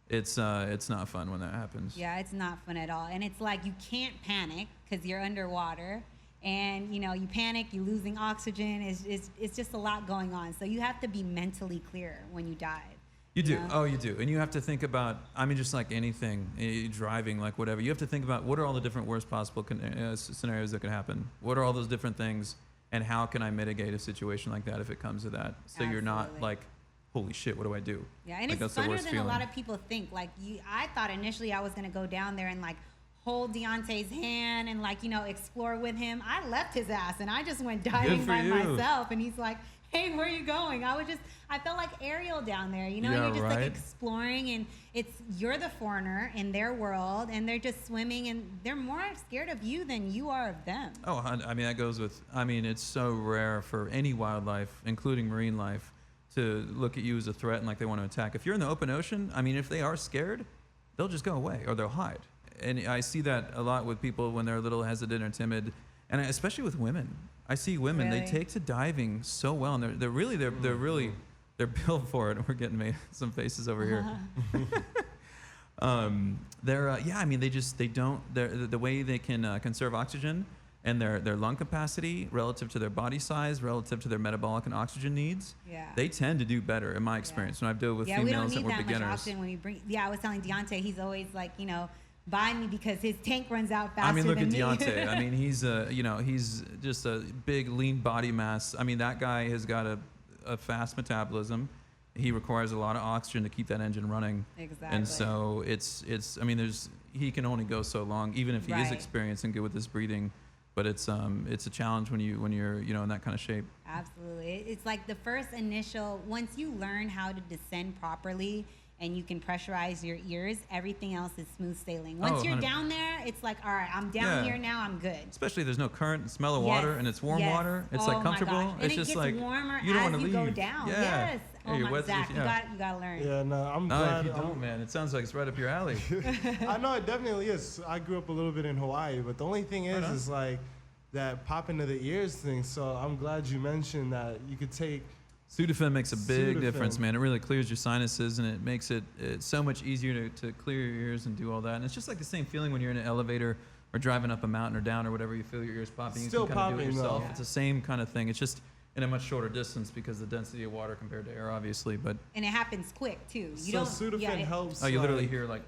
it's not fun when that happens. Yeah, it's not fun at all. And it's like you can't panic because you're underwater. And, you panic, you're losing oxygen. It's just a lot going on. So you have to be mentally clear when you dive. You do. Oh, you do. And you have to think about, just like anything, driving, like whatever. You have to think about what are all the different worst possible scenarios that could happen? What are all those different things? And how can I mitigate a situation like that if it comes to that? So you're not like, holy shit, what do I do? Yeah, and like, it's funner than a lot of people think. Like, I thought initially I was going to go down there and like hold Deontay's hand and like, explore with him. I left his ass and I just went diving by myself. And he's like, hey, where are you going? I felt like Ariel down there, you're just like exploring and you're the foreigner in their world and they're just swimming and they're more scared of you than you are of them. Oh, that goes with, it's so rare for any wildlife, including marine life, to look at you as a threat and like they want to attack. If you're in the open ocean, if they are scared, they'll just go away or they'll hide. and I see that a lot with people when they're a little hesitant or timid, and especially with women. I see women, Really? they take to diving so well, and they're really they're built for it. We're getting some faces over here. The way they can conserve oxygen and their lung capacity relative to their body size, relative to their metabolic and oxygen needs, Yeah. they tend to do better in my experience when I've dealt with Yeah, we don't females that need were that much beginners. oxygen when we bring. Yeah, I was telling Deontay, he's always like, buy me because his tank runs out faster. I mean, look than at me. Deontay. I mean, he's just a big, lean body mass. I mean, that guy has got a fast metabolism. He requires a lot of oxygen to keep that engine running. Exactly. And so he can only go so long, even if he is Right. experienced and good with his breathing. But it's a challenge when you're in that kind of shape. Absolutely. It's like the first initial, once you learn how to descend properly and you can pressurize your ears, everything else is smooth sailing. Once you're 100%. down there, it's like, all right, I'm down here now, I'm good. Especially if there's no current and smell of Yes, water and it's warm yes. water. It's Oh like my comfortable. gosh. And it's it just gets like warmer you don't as want to you leave. go down. Yeah. Yes. Yeah, Oh your my wetsuit, Zach, yeah. you gotta learn. Yeah, no, I'm No, glad. if you don't, man, it sounds like it's right up your alley. I know it definitely is. I grew up a little bit in Hawaii, but the only thing Right on. is like that pop into the ears thing. So I'm glad you mentioned that you could take. Sudafed makes a big Sudafed. difference, man. It really clears your sinuses, and it makes it's so much easier to clear your ears and do all that. And it's just like the same feeling when you're in an elevator or driving up a mountain or down or whatever. You feel your ears popping. Still you can kind of do it popping, yourself. though. It's the same kind of thing. It's just in a much shorter distance because the density of water compared to air, obviously. But And it happens quick too. You So don't. Sudafed yeah, helps. you literally like- hear like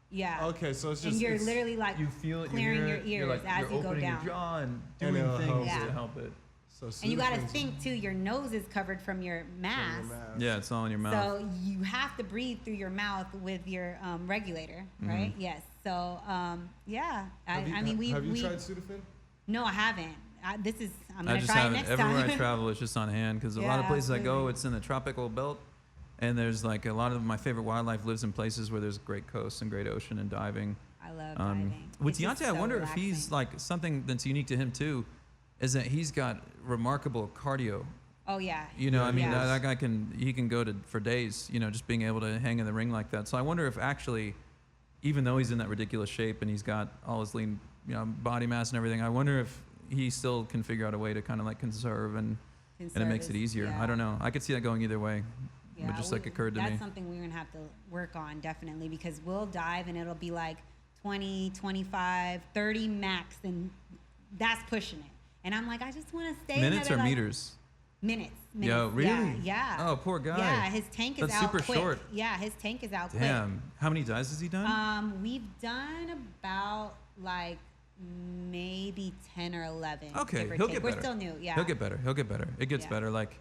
Yeah. Okay, so it's just. And you're it's- literally like you feel it, clearing you your hear it, ears you're like, as you're you go opening down. your jaw and And doing it'll things help. Yeah. to help it. So And you got to Sudafed's think too. Your nose is covered from your mask. Yeah, it's all in your mouth. So you have to breathe through your mouth with your regulator, right? Yes. So yeah, Have you tried Sudafed? No, I haven't. I'm I gonna just try it have next everywhere time. I travel. It's just on hand because a lot of Yeah, places I go, absolutely. it's in the tropical belt, and there's like a lot of my favorite wildlife lives in places where there's great coasts and great ocean and diving. I love diving. With It's just Deontay, I so wonder if he's relaxing. like something that's unique to him too, is that he's got remarkable cardio. Oh yeah. You know, I mean, Yeah. that guy can go for days. You know, just being able to hang in the ring like that. So I wonder if actually, even though he's in that ridiculous shape and he's got all his lean, body mass and everything, I wonder if he still can figure out a way to kind of like conserve and it makes it easier. Yeah. I don't know. I could see that going either way. Yeah, It just like occurred to that's me. something we're gonna have to work on definitely because we'll dive and it'll be like 20, 25, 30 max, and that's pushing it. And I'm like, I just want to stay. Minutes or another, like, meters? Minutes. Yo, really? Yeah. Oh, poor guy. Yeah, his tank is That's out super quick. short. Yeah, his tank is out Damn. How many dives has he done? quick. We've done about like maybe 10 or 11. Okay, give or he'll take. get We're better. still new. Yeah. He'll get better. He'll get better. It gets Yeah. better. Like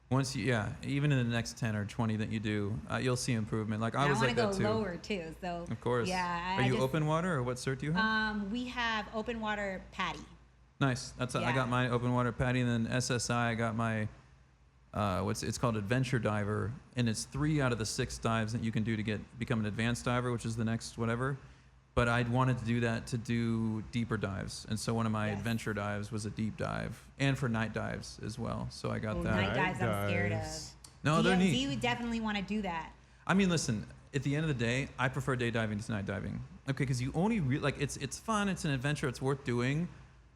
once even in the next 10 or 20 that you do, you'll see improvement. Like I And was I like want that to too. go lower too. So Of course. Yeah. Are I you just, open water or what cert do you have? We have open water patty. Nice. I Yeah. got my open water patty, and then SSI. I got my it's called Adventure Diver, and it's 3 out of the 6 dives that you can do to become an advanced diver, which is the next whatever. But I wanted to do that to do deeper dives, and so one of my Yes. adventure dives was a deep dive, and for night dives as well. So I got Oh, that. night dives I'm scared of. dives. No, they're neat. You would definitely want to do that. I mean, listen. At the end of the day, I prefer day diving to night diving. Okay, because you only it's fun. It's an adventure. It's worth doing.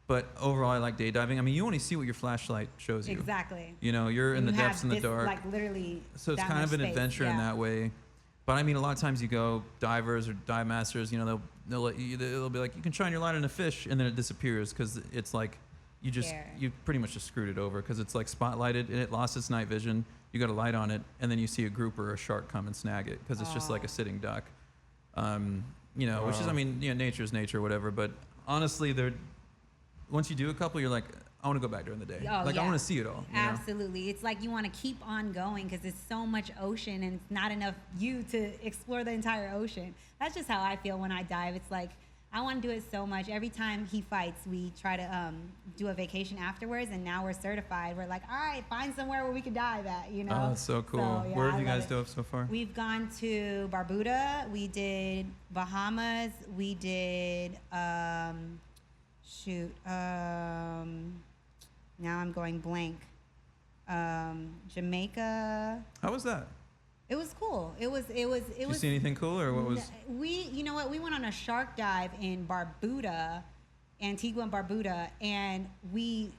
But overall, I like day diving. I mean, you only see what your flashlight shows you. Exactly. You know, you're in the You depths have in the this, dark. Like literally. So it's that kind of much an space. adventure in Yeah. that way. But I mean, a lot of times you go divers or dive masters, they'll let you, they'll be like, you can shine your light on a fish, and then it disappears because it's like you pretty much just screwed it over because it's like spotlighted and it lost its night vision. You got a light on it, and then you see a grouper or a shark come and snag it because it's just like a sitting duck. Which is, I mean, nature is nature, whatever. But honestly, once you do a couple, you're like, I want to go back during the day. Oh, I yeah. want to see it all. You know? Absolutely. It's like you want to keep on going because there's so much ocean and it's not enough you to explore the entire ocean. That's just how I feel when I dive. It's like I want to do it so much. Every time he fights, we try to do a vacation afterwards, and now we're certified. We're like, all right, find somewhere where we can dive at, Oh, that's so cool. yeah, Where have I you love guys it. dove so far? We've gone to Barbuda. We did Bahamas. We did now I'm going blank. Jamaica. How was that? It was cool. It was. Did you see anything cool, or what was? You know what? We went on a shark dive in Barbuda, Antigua and Barbuda, and we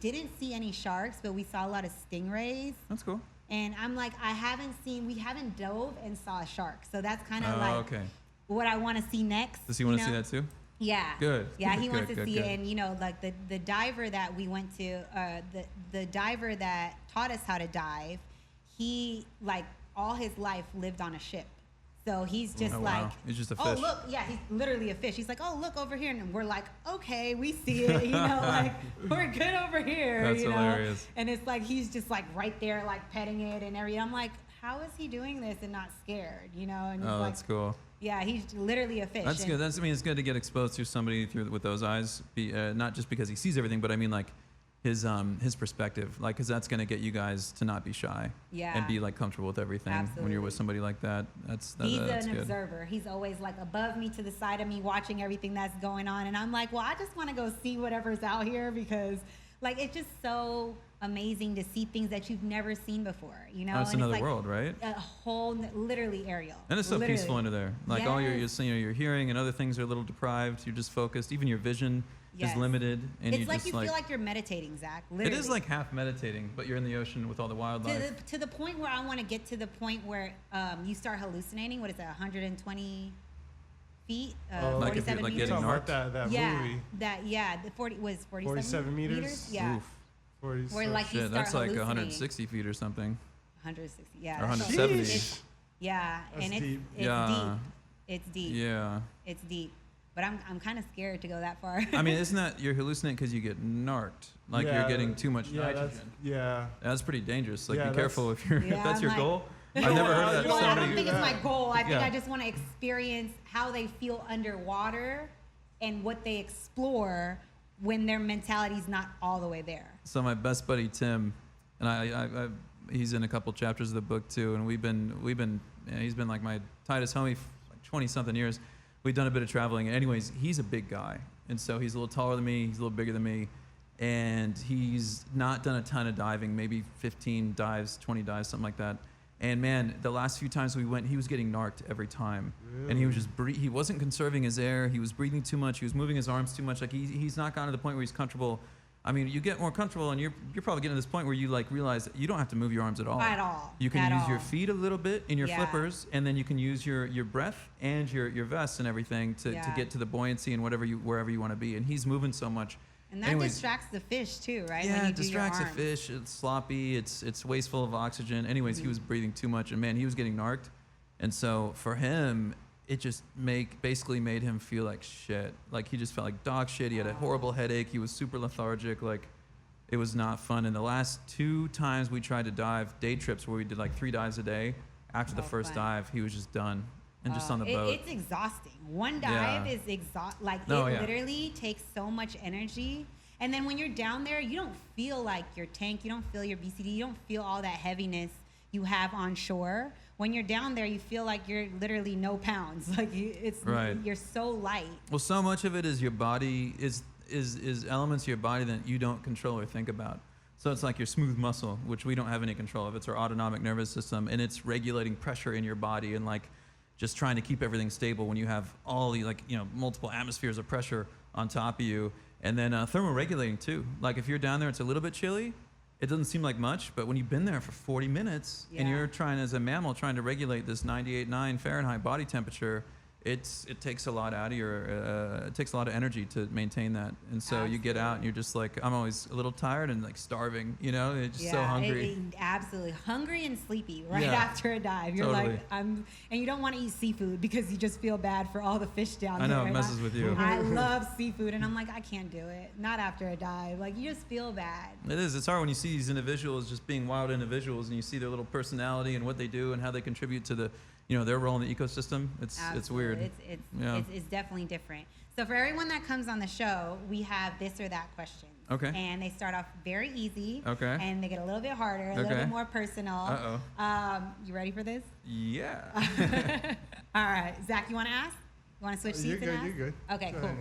didn't see any sharks, but we saw a lot of stingrays. That's cool. And I'm like, we haven't dove and saw a shark, so that's kind of okay. what I want to see next. Does he want to see that too? Yeah. Good. Yeah, he wants to good, see good. it. And, you know, like the diver that we went to, the diver that taught us how to dive, he, like, all his life lived on a ship. So he's just wow. He's just a fish. Oh, look. Yeah, he's literally a fish. He's like, oh, look over here. And we're like, okay, we see it. You know, like, we're good over here. That's you know? hilarious. And it's like, he's just, like, right there, like, petting it and everything. I'm like, how is he doing this and not scared, you know? And Oh, that's cool. Yeah, he's literally a fish. That's good. I mean, it's good to get exposed to somebody with those eyes. Not just because he sees everything, but I mean, like, his perspective, like, because that's going to get you guys to not be shy. Yeah. And be, like, comfortable with everything. Absolutely. When you're with somebody like that. That's He's that's an good. observer. He's always, like, above me, to the side of me, watching everything that's going on. And I'm like, well, I just want to go see whatever's out here, because, like, it's just so amazing to see things that you've never seen before, you know? Oh, it's and another it's like world, right? a whole, literally, Ariel. And it's so Literally. peaceful under there. Like, all Yes. your hearing and other things are a little deprived. You're just focused. Even your vision Yes. is limited. And It's you like just, you feel like you're meditating, Zach. it Literally. is like half meditating, but you're in the ocean with all the wildlife. To the point where I want to get to the point where you start hallucinating. What is that, 120 feet? Like if you're, 47 like, meters? getting Talking about narked? that yeah, movie. the 47 47 meters? Yeah. Oof. 47. Where, like, you Shit, start that's like hallucinating. 160 feet or something. 160, yeah. Or that's 170. It's, yeah, That's and it's deep. it's Yeah. deep. It's deep. Yeah. It's deep. But I'm kind of scared to go that far. I mean, isn't that you're hallucinating because you get narked? Like, Yeah, you're getting too much yeah, nitrogen. Yeah. That's pretty dangerous. Like, Yeah, be careful if you're Yeah, if that's I'm your like- goal. I've never heard of that. You Well, I wanna don't do think it's that. my goal. I think Yeah. I just want to experience how they feel underwater and what they explore when their mentality's not all the way there. So my best buddy Tim, and I he's in a couple chapters of the book too, and we've been he's been like my tightest homie for like 20-something years. We've done a bit of traveling. Anyways, he's a big guy, and so he's a little taller than me. He's a little bigger than me, and he's not done a ton of diving, maybe 15 dives, 20 dives, something like that. And man, the last few times we went, he was getting narked every time, and he was just he wasn't conserving his air. He was breathing too much. He was moving his arms too much. Like he's not gotten to the point where he's comfortable. I mean, you get more comfortable, and you're probably getting to this point where you like realize that you don't have to move your arms at all. At all. You can At use all. your feet a little bit in your Yeah. flippers, and then you can use your breath and your vest and everything to Yeah. get to the buoyancy and wherever you want to be. And he's moving so much. And that Anyways, distracts the fish too, right? yeah, when you it do your distracts the arms. fish. It's sloppy. It's wasteful of oxygen. Anyways, he was breathing too much, and man, he was getting narked. And so for him, it just basically made him feel like shit. Like he just felt like dog shit. He had a horrible headache. He was super lethargic. Like it was not fun. And the last 2 times we tried to dive, day trips where we did like 3 dives a day, after the first fun. dive, he was just done and just on the boat. It's exhausting. One dive Yeah. is exhausting. Like No, it yeah. literally takes so much energy. And then when you're down there, you don't feel like your tank, you don't feel your BCD, you don't feel all that heaviness you have on shore. When you're down there, you feel like you're literally no pounds. Like Right. you're so light. Well, so much of it is your body is elements of your body that you don't control or think about. So it's like your smooth muscle, which we don't have any control of. It's our autonomic nervous system, and it's regulating pressure in your body and like just trying to keep everything stable when you have all the multiple atmospheres of pressure on top of you. And then thermoregulating too. Like if you're down there, it's a little bit chilly. It doesn't seem like much, but when you've been there for 40 minutes and Yeah. you're trying, as a mammal, trying to regulate this 98.9 Fahrenheit body temperature, it takes a lot out of your, it takes a lot of energy to maintain that. And so you get out and you're just like, I'm always a little tired and like starving, it's just so hungry. Absolutely hungry and sleepy right Yeah. after a dive. You're Totally. like, and you don't want to eat seafood because you just feel bad for all the fish down I there. know, it and messes with you. I love seafood, and I'm like, I can't do it. Not after a dive. Like you just feel bad. It is. It's hard when you see these individuals just being wild individuals and you see their little personality and what they do and how they contribute to the, their role in the ecosystem. It's weird. Absolutely. It's definitely different. So for everyone that comes on the show, we have this or that question. Okay. And they start off very easy. Okay. And they get a little bit harder, a little Okay. bit more personal. Uh-oh. You ready for this? Yeah. All right. Zach, you want to ask? You want to switch seats and ask? You're good. Okay, Go cool. ahead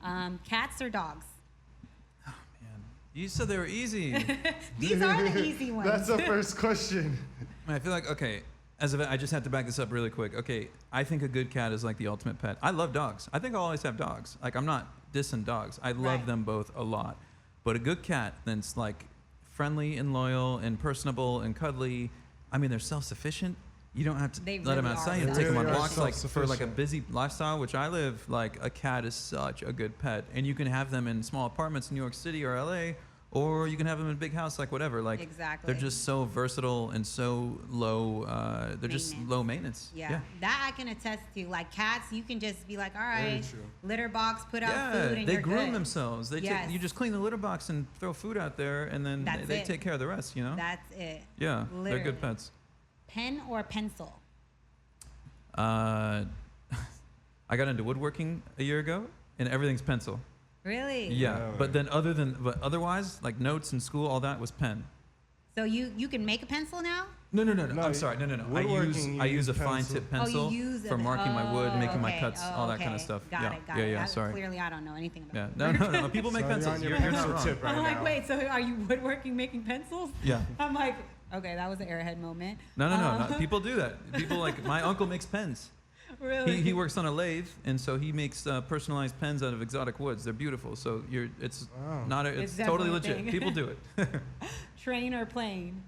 and ask. Cats or dogs? Man, you said they were easy. These are the easy ones. That's the first question. I feel like, okay, I just have to back this up really quick. Okay, I think a good cat is like the ultimate pet. I love dogs. I think I'll always have dogs. Like, I'm not dissing dogs. I love them both a lot. But a good cat that's like friendly and loyal and personable and cuddly. I mean, they're self-sufficient. You don't have to let them outside. You have to take them on walks. Like for like a busy lifestyle, which I live, like a cat is such a good pet. And you can have them in small apartments in New York City or LA, or you can have them in a big house, like whatever. Like they're just so versatile and so low. They're just low maintenance. Yeah, that I can attest to. Like cats, you can just be like, all right, litter box, put out food, and they you're groom good. themselves. They you just clean the litter box and throw food out there, and then they take care of the rest. You know. That's it. Yeah, they're good pets. Pen or pencil? I got into woodworking a year ago, and everything's pencil. Really? Yeah, but then otherwise, like notes in school, all that was pen. So you can make a pencil now? No. I'm sorry. No. I use a fine tip pencil for marking my wood, making my cuts, all that kind of stuff. Got it. Yeah. Sorry. Clearly, I don't know anything about. Yeah. No. People make pencils. You're not wrong. Tip right I'm like, now. wait. So are you woodworking, making pencils? Yeah. I'm like, okay, that was an airhead moment. No. People do that. People like my uncle makes pens. Really? He works on a lathe, and so he makes personalized pens out of exotic woods. They're beautiful. So it's totally legit. People do it. Train or plane?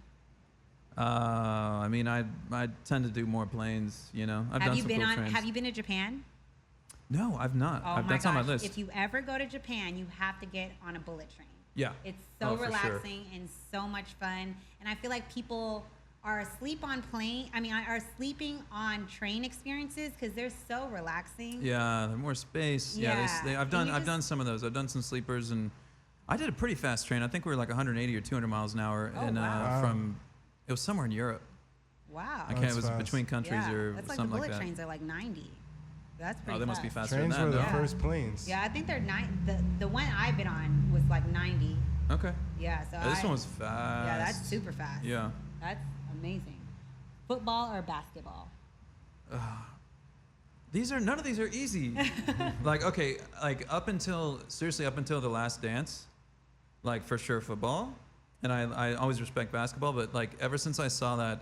I mean, I tend to do more planes. You know, I've done some cool trains. Have you been to Japan? No, I've not. That's on my list. If you ever go to Japan, you have to get on a bullet train. Yeah. It's so relaxing and so much fun. And I feel like people are sleeping on train experiences because they're so relaxing. Yeah, they're more space. Yeah, I've done some of those. I've done some sleepers, and I did a pretty fast train. I think we were like 180 or 200 miles an hour, from it was somewhere in Europe. Wow. I can't. It was between countries or that's something like that. The bullet trains are like 90. That's pretty. Oh, they must be faster Trains than that. Trains were the first planes. Yeah, I think they're the one I've been on was like 90. Okay. Yeah, so this one was fast. Yeah, that's super fast. Yeah. That's amazing. Football or basketball? None of these are easy. Up until The Last Dance, like for sure football, and I always respect basketball, but like ever since I saw that,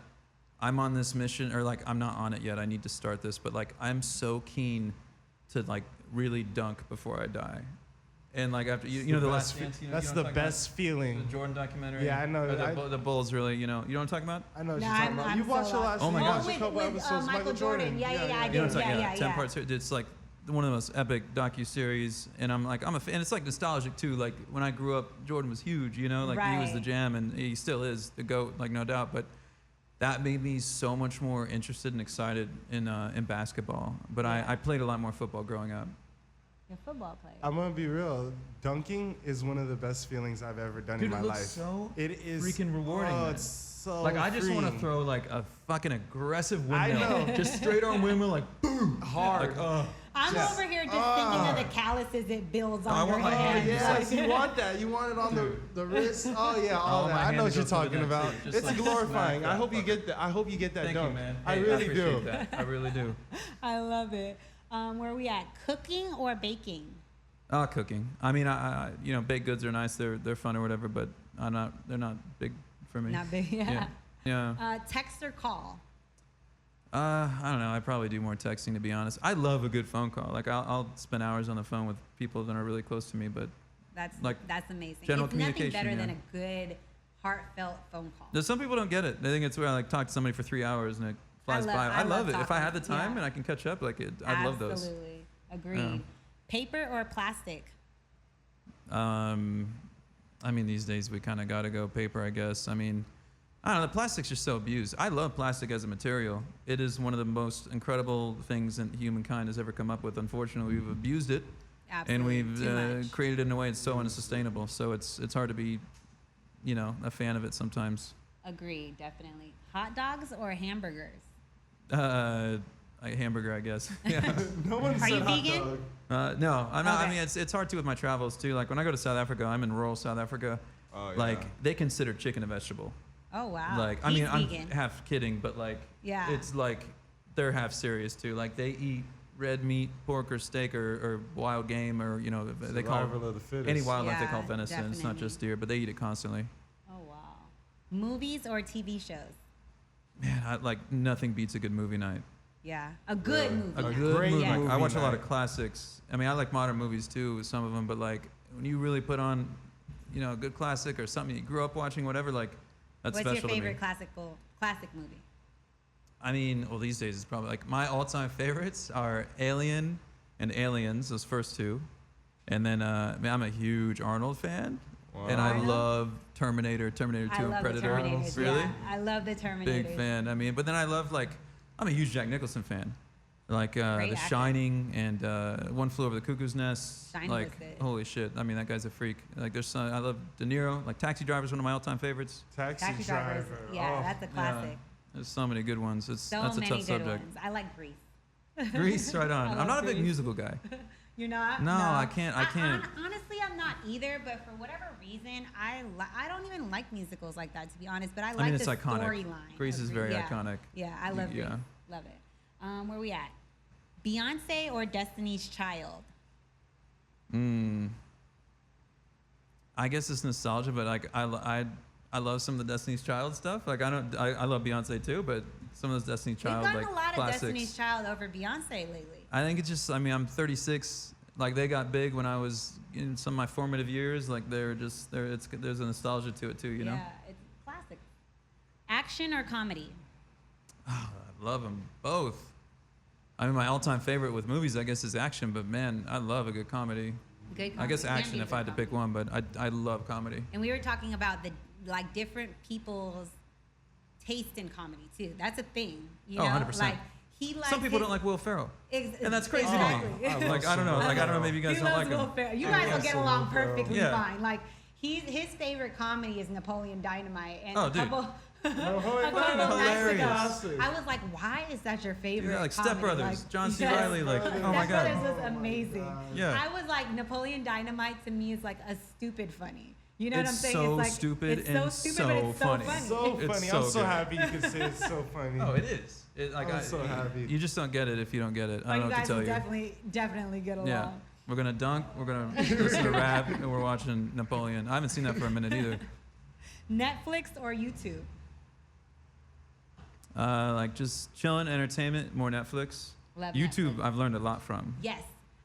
I'm on this mission, or like I'm not on it yet. I need to start this, but like I'm so keen to like really dunk before I die. And like after The Last Dance, that's the best feeling. The Jordan documentary. Yeah, I know. The Bulls really, you know what I'm talking about? I know what you're talking about. You've watched the last. Oh my gosh. A couple episodes. Michael Jordan. Yeah, I did. Yeah. 10 parts. It's like one of the most epic docuseries, and I'm a fan. And it's like nostalgic too. Like when I grew up, Jordan was huge. You know, like he was the jam, and he still is the GOAT, like no doubt. But that made me so much more interested and excited in basketball. But I played a lot more football growing up. You're a football player. I'm gonna be real. Dunking is one of the best feelings I've ever done in my life. So it is freaking rewarding. Oh, it's so like I just want to throw like a fucking aggressive windmill. I know. Just straight arm windmill, like boom, hard. Like, I'm over here just thinking of the calluses it builds on your hand. Yes, you want that. You want it on the wrist. Oh yeah, all that. I know what you're talking about. It's like glorifying. I hope you get that. I hope you get that dunk. Thank you, man. I really do. That. I really do. I love it. Where are we at? Cooking or baking? Cooking. I mean, I baked goods are nice. They're fun or whatever, but they're not big for me. Not big. Yeah. Text or call? I don't know. I probably do more texting, to be honest. I love a good phone call. Like I'll spend hours on the phone with people that are really close to me, but that's amazing. General it's nothing better communication, than a good, heartfelt phone call. Now, some people don't get it. They think it's where I like talk to somebody for 3 hours and it flies by. I love it. If I had the time and I can catch up, I love those. Absolutely. Agreed. Yeah. Paper or plastic? I mean, these days we kind of got to go paper, I guess. I mean, I don't know. The plastics are so abused. I love plastic as a material. It is one of the most incredible things that humankind has ever come up with. Unfortunately, we've abused it. Absolutely. And we've created it in a way that's so unsustainable. So it's hard to be, a fan of it sometimes. Agreed, definitely. Hot dogs or hamburgers? A hamburger, I guess. Yeah. No one Are said you hot vegan? dog. No, I'm not. Okay. I mean, it's hard to with my travels too. Like when I go to South Africa, I'm in rural South Africa. Oh, yeah. Like they consider chicken a vegetable. Oh wow. Like He's I'm vegan. half kidding, but like Yeah. it's like they're half serious too. Like they eat red meat, pork or steak or wild game or they call Survival of the fittest. any wildlife they Yeah, call venison. It's not definitely. just deer, but they eat it constantly. Oh wow. Movies or TV shows? Man, like nothing beats a good movie night. Yeah, a good movie. A night. good great movie. Yeah. Like, I watch a lot night. of classics. I mean, I like modern movies too, some of them, but like when you really put on, a good classic or something you grew up watching, whatever, like that's What's special your favorite to me. classic movie? I mean, well, these days it's probably like my all-time favorites are Alien and Aliens, those first two, and then man, I'm a huge Arnold fan, and I Arnold? love Terminator 2, I and love Predator. the Terminators. Really? Yeah, I love the Terminators. Big fan. I mean, but then I love I'm a huge Jack Nicholson fan. Like Great The actor. Shining and One Flew Over the Cuckoo's Nest. Shining like, was good. holy shit! I mean, that guy's a freak. Like, I love De Niro. Like, Taxi Driver's one of my all-time favorites. Taxi Drivers. Driver. Yeah, Oh. that's a classic. Yeah. There's so many good ones. That's So a many tough good subject. ones. I like Grease. Grease, right on. I I'm love not a big Grease. musical guy. You're not? No, I can't. Honestly, I'm not either. But for whatever reason, I don't even like musicals like that, to be honest. But I like it's the iconic. storyline. Grease of is very yeah. iconic. Yeah, I love Grease. Yeah. Love it. Where we at? Beyonce or Destiny's Child? I guess it's nostalgia, but like I love some of the Destiny's Child stuff. Like I love Beyonce too, but some of those Destiny's We've Child gotten like a lot classics. of Destiny's Child over Beyonce lately. I think it's just, I mean, I'm 36. Like, they got big when I was in some of my formative years. Like, there's a nostalgia to it too, you know? Yeah, it's classic. Action or comedy? Oh, I love them both. I mean, my all-time favorite with movies, I guess, is action. But man, I love a good comedy. Good comedy. I guess Can be action a if good I had to pick comedy. one, but I love comedy. And we were talking about the different people's taste in comedy too. That's a thing, you know. 100%. Like he likes Some people don't like Will Ferrell. And that's crazy exactly. to me. Like, I don't know. Like, I don't know. Maybe you guys He don't loves like Will him. Ferrell. You I guys will love get some along Will Ferrell. perfectly Yeah. fine. Like his favorite comedy is Napoleon Dynamite. And Oh, a dude. couple Oh, a couple Dynamite. nights Hilarious. ago, I was like, why is that your favorite? Yeah, like comedy? Step Brothers, Like, John C. yes. Reilly. Like, oh my Step God. Brothers was amazing. Yeah. I was like, Napoleon Dynamite to me is like a stupid funny. You know what I'm It's saying? so It's like, stupid it's and so stupid, so but it's so funny. funny. So It's funny. so I'm so good. happy you can say it's so funny. Oh, it is. I'm so happy. You just don't get it if you don't get it. I But don't you know what guys to tell will you. definitely get along. Yeah. We're going to dunk. We're going to listen to rap. And we're watching Napoleon. I haven't seen that for a minute either. Netflix or YouTube? Like just chilling, entertainment, more Netflix. Love YouTube, Netflix. I've learned a lot from. Yes.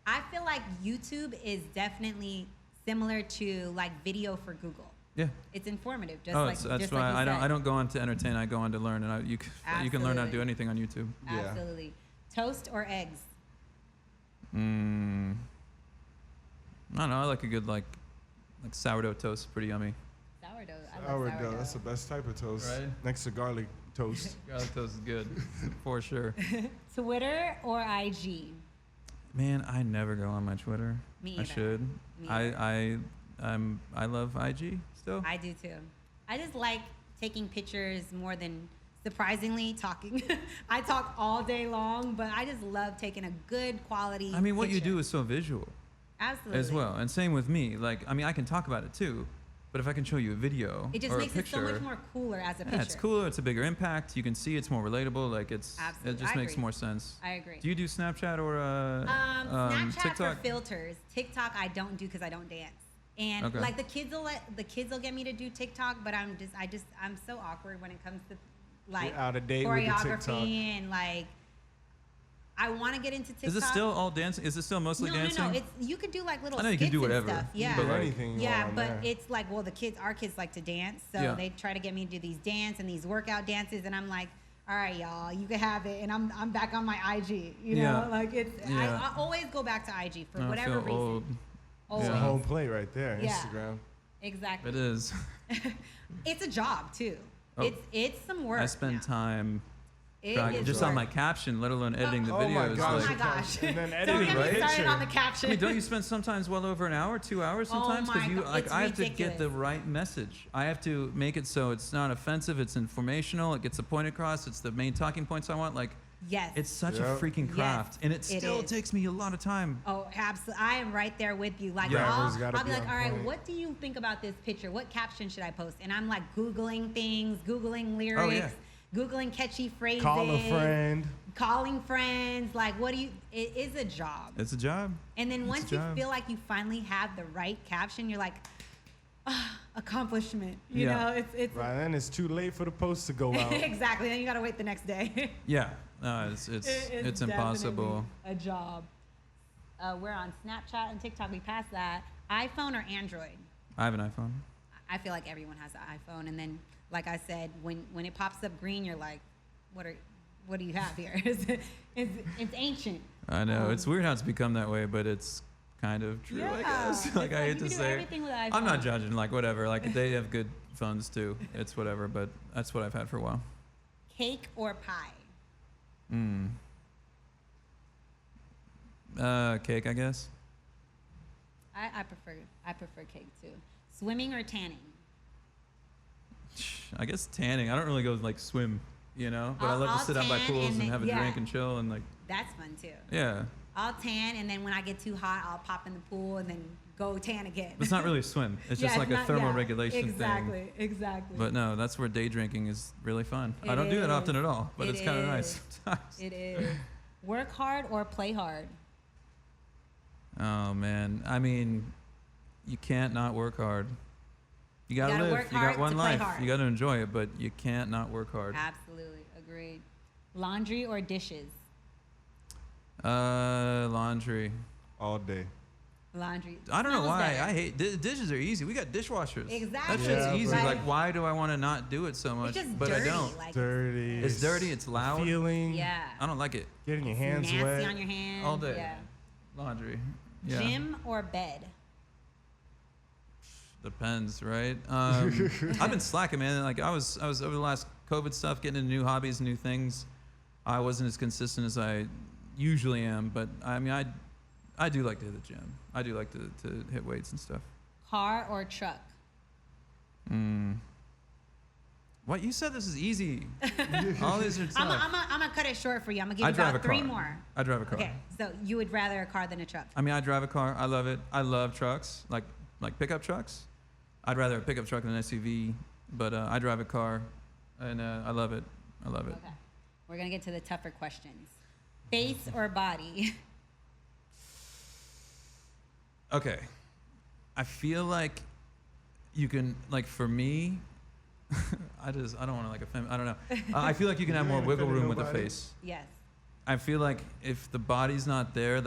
I feel like YouTube is definitely similar to like video for Google. Yeah. It's informative, just Oh, like that's just why like you I don't don't go on to entertain. I go on to learn, and you can learn how to do Absolutely. anything on YouTube. Yeah. Absolutely. Toast or eggs? I don't know. I like a good like sourdough toast. Pretty yummy. Sourdough. I love Sourdough. That's the best type of toast. Right. Next to garlic toast. Garlic toast is good, for sure. Twitter or IG? Man, I never go on my Twitter. Me I either. should. Me I love IG still. I do too. I just like taking pictures more than surprisingly talking. I talk all day long, but I just love taking a good quality. I mean, what you picture. do is so visual Absolutely as well, and same with me. Like, I mean, I can talk about it too, but if I can show you a video It just or makes a it so picture, much more cooler as a yeah, picture. it's cooler. It's a bigger impact. You can see it's more relatable. Like it Absolutely. just I makes agree. more sense. I agree. Do you do Snapchat or Snapchat TikTok? for filters. TikTok I don't do because I don't dance. And Okay. like the kids will get me to do TikTok, but I'm so awkward when it comes to like You're out of date with the TikTok. choreography and like I want to get into TikTok. Is it still all dancing? Is it still mostly dancing? No. It's you could do like little. I know you can skits do and whatever, Stuff. Yeah. but, like- anything you Yeah, want but there. it's like, well, our kids like to dance, so Yeah. they try to get me to do these dance and these workout dances, and I'm like, all right, y'all, you can have it, and I'm back on my IG, you know, Yeah. like it's. Yeah. I always go back to IG for I whatever feel reason. old. Always. It's a Yeah. home plate right there. Yeah. Instagram. Exactly. It is. It's a job too. Oh. It's some work. I spend now. time It trying, is just work. on my caption, let alone editing the Oh my videos. gosh. Oh my like, gosh! And then Don't editing get the me started picture. on the caption. I mean, don't you spend sometimes well over an hour, 2 hours Oh sometimes? my you God, like it's I have to get ridiculous. the right message. I have to make it so it's not offensive, it's informational, it gets the point across, it's the main talking points I want. Like Yes. it's such Yep. a freaking Yes, craft, and it it still is. takes me a lot of time. Oh, absolutely. I am right there with you. Like, Yeah. Everyone's gotta I'll be be like, on all right, point. what do you think about this picture? What caption should I post? And I'm like Googling things, Googling lyrics, Oh, yeah. Googling catchy phrases. Call a friend. Calling friends. Like, it is a job. It's a job. And then It's a once you job. feel like you finally have the right caption, you're like, accomplishment. You Yeah. know, it's Right then, it's too late for the post to go out. exactly. Then you gotta wait the next day. Yeah, no, it's impossible. definitely a job. We're on Snapchat and TikTok. We passed that. iPhone or Android? I have an iPhone. I feel like everyone has an iPhone, and then, like I said, when it pops up green, you're like, what do you have here? it's ancient. I know it's weird how it's become that way, but it's kind of true, I guess. Like, I hate to say, everything with I'm not judging. Like, whatever. Like, they have good phones too. It's whatever. But that's what I've had for a while. Cake or pie? Cake, I guess. I prefer cake too. Swimming or tanning? I guess tanning. I don't really go like swim, you know. But I love to sit out by tan pools and then- have a drink and chill and like. That's fun too. Yeah. I'll tan, and then when I get too hot, I'll pop in the pool and then go tan again. It's not really a swim. It's just like a thermoregulation thing. Exactly. But no, that's where day drinking is really fun. I It don't do that is. often at all, but It it's kind of is. nice sometimes. It is. Work hard or play hard? Oh man, I mean, you can't not work hard. You gotta live. work You hard got one to play life. hard. You gotta enjoy it, but you can't not work hard. Absolutely. Agreed. Laundry or dishes? Laundry. All day. Laundry. I don't know Smells why. better. I hate dishes are easy. We got dishwashers. Exactly. That shit's Yeah, easy. but- Like, why do I want to not do it so much? It's just but dirty. I don't. Like, Dirty. It's dirty. It's loud. Feeling. yeah. I don't like it. Getting your It's hands nasty wet. on your hands. All day. Yeah. Laundry. Yeah. Gym or bed? Depends, right? I've been slacking, man. Like I was over the last COVID stuff, getting into new hobbies, new things. I wasn't as consistent as I usually am, but I mean, I do like to hit the gym. I do like to hit weights and stuff. Car or truck? What you said? This is easy. All these are tough. I'm gonna cut it short for you. I'm gonna give I you drive about a car. three more. I drive a car. Okay, so you would rather a car than a truck? I mean, I drive a car. I love it. I love trucks, like pickup trucks. I'd rather a pickup truck than an SUV, but I drive a car, and I love it. I love it. Okay, we're gonna get to the tougher questions. Face or body? Okay. I feel like you can, like, for me, I don't want to like offend. I don't know. I feel like you can have You more ain't wiggle offending room with the nobody. face. Yes. I feel like if the body's not there,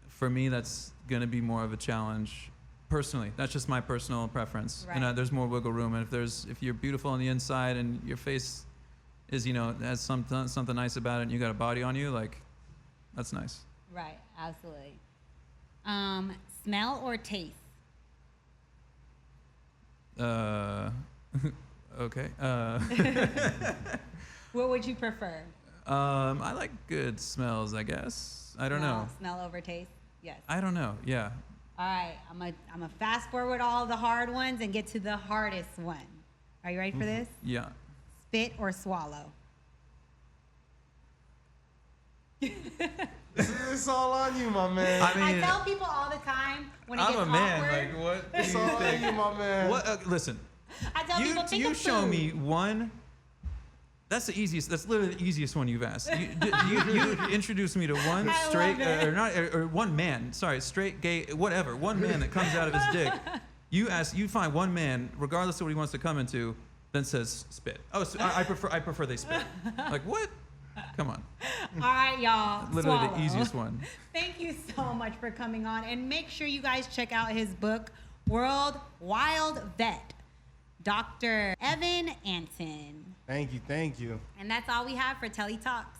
for me, that's gonna be more of a challenge. Personally, that's just my personal preference. Right. You know, there's more wiggle room, and if you're beautiful on the inside and your face is, has something nice about it, and you got a body on you, like, that's nice. Right. Absolutely. Smell or taste? Okay. What would you prefer? I like good smells, I guess. I don't know. Smell over taste? Yes. I don't know. Yeah. All right. I'm gonna fast forward all the hard ones and get to the hardest one. Are you ready for this? Yeah. Spit or swallow? It's all on you, my man. I mean, I tell people all the time when it I'm gets a man. awkward. Like, what? It's all on you, my man. What? Listen. I tell people think You of show food. me one. That's the easiest. That's literally the easiest one you've asked. You introduced me to one I straight, love it. or one man. Sorry, straight, gay, whatever. One man that comes out of his dick. You find one man, regardless of what he wants to come into, then says spit. Oh, so I prefer they spit. Like what? Come on. All right, y'all. Literally swallow. the easiest one. Thank you so much for coming on, and make sure you guys check out his book, World Wild Vet, Dr. Evan Antin. Thank you. And that's all we have for Telli Talks.